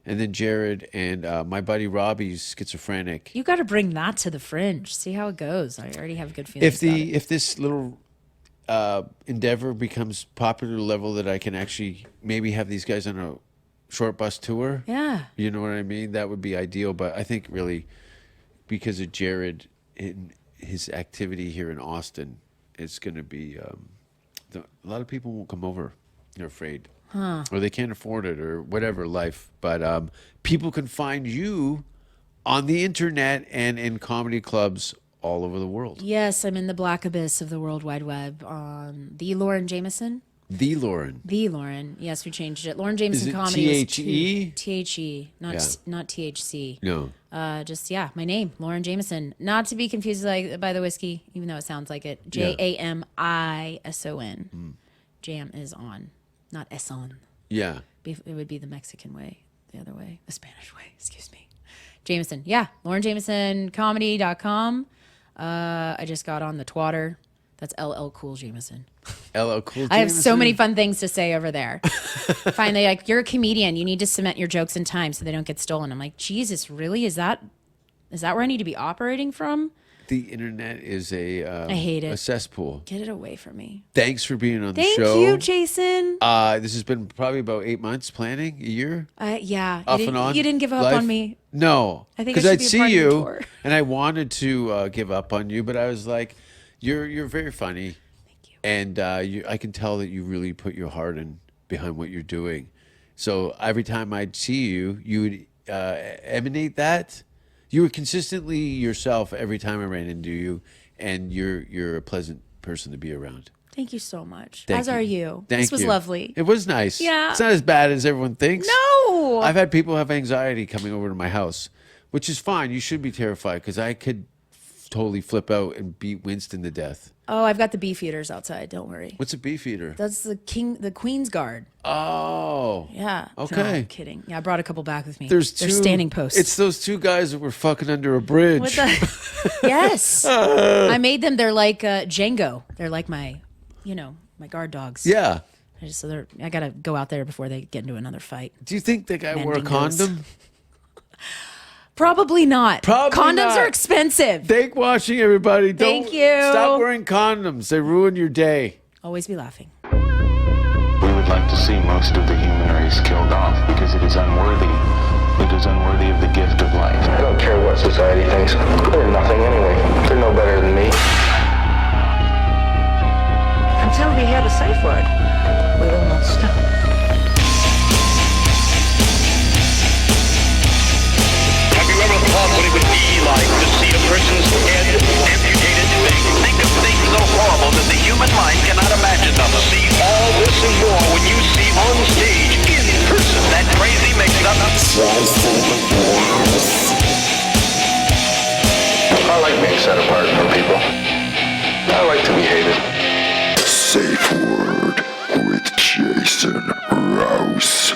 then Jared and my buddy Robbie's schizophrenic. You got to bring that to the Fringe. See how it goes. I already have good feelings about it. If this little endeavor becomes popular level that I can actually maybe have these guys on a short bus tour. Yeah. You know what I mean? That would be ideal. But I think really because of Jared and his activity here in Austin, it's going to be a lot of people won't come over. They're afraid. Or they can't afford it or whatever life. But people can find you on the internet and in comedy clubs all over the world. Yes, I'm in the black abyss of the World Wide Web. The Lauren Jamison. The Lauren. The Lauren. Yes, we changed it. Lauren Jameson Is it Comedy. is THE? THE, not Yeah. not THC. No. Just my name, Lauren Jameson. Not to be confused by the whiskey, even though it sounds like it. Jamison. Jam is on, not S on. Yeah. It would be the Mexican way, the other way, the Spanish way. Excuse me. Jamison. Yeah. LaurenJamisonComedy.com. I just got on the Twatter. That's LL Cool Jamison. LL Cool. I have so Jamison? many fun things to say over there. Finally, like, you're a comedian. You need to cement your jokes in time so they don't get stolen. I'm like, Jesus, really? Is that where I need to be operating from? The internet is I hate it. a cesspool. Get it away from me. Thanks for being on the Thank show. you, Jason. This has been probably about 8 months planning, a year. Yeah. Off and on. You didn't give up life. on me. No, I think I because should I'd be a see part of your you, tour. and I wanted to give up on you, but I was like, "You're very funny." Thank you. And I can tell that you really put your heart in behind what you're doing. So every time I'd see you, you would emanate that. You were consistently yourself every time I ran into you, and you're a pleasant person to be around. Thank you so much. Thank As are you. Thank This was you. lovely. It was nice. Yeah. It's not as bad as everyone thinks. No. I've had people have anxiety coming over to my house, which is fine. You should be terrified because I could totally flip out and beat Winston to death. Oh, I've got the beef eaters outside. Don't worry. What's a beef eater? That's the Queen's Guard. Oh. Yeah. Okay. No, I'm kidding. Yeah, I brought a couple back with me. They're standing posts. It's those two guys that were fucking under a bridge. What the? Yes. I made them. They're like Django. They're like my guard dogs. Yeah. I gotta go out there before they get into another fight. Do you think the guy wore a Mandingos. condom? Probably not. Probably Condoms not. are expensive. Thank watching, everybody. Thank Don't you. Stop wearing condoms. They ruin your day. Always be laughing. We would like to see most of the human race killed off because it is unworthy. It is unworthy of the gift of life. I don't care what society thinks. They're nothing anyway. They're no better than me. Until we hear the safe word, we will not stop. Have you ever thought what it would be like to see a person's head amputated? Think of things so horrible that the human mind cannot imagine them. See all this and more when you see on stage, in person, that crazy mix-up. I like being set apart from people. I like to be hated. Safe word with Jason Rouse.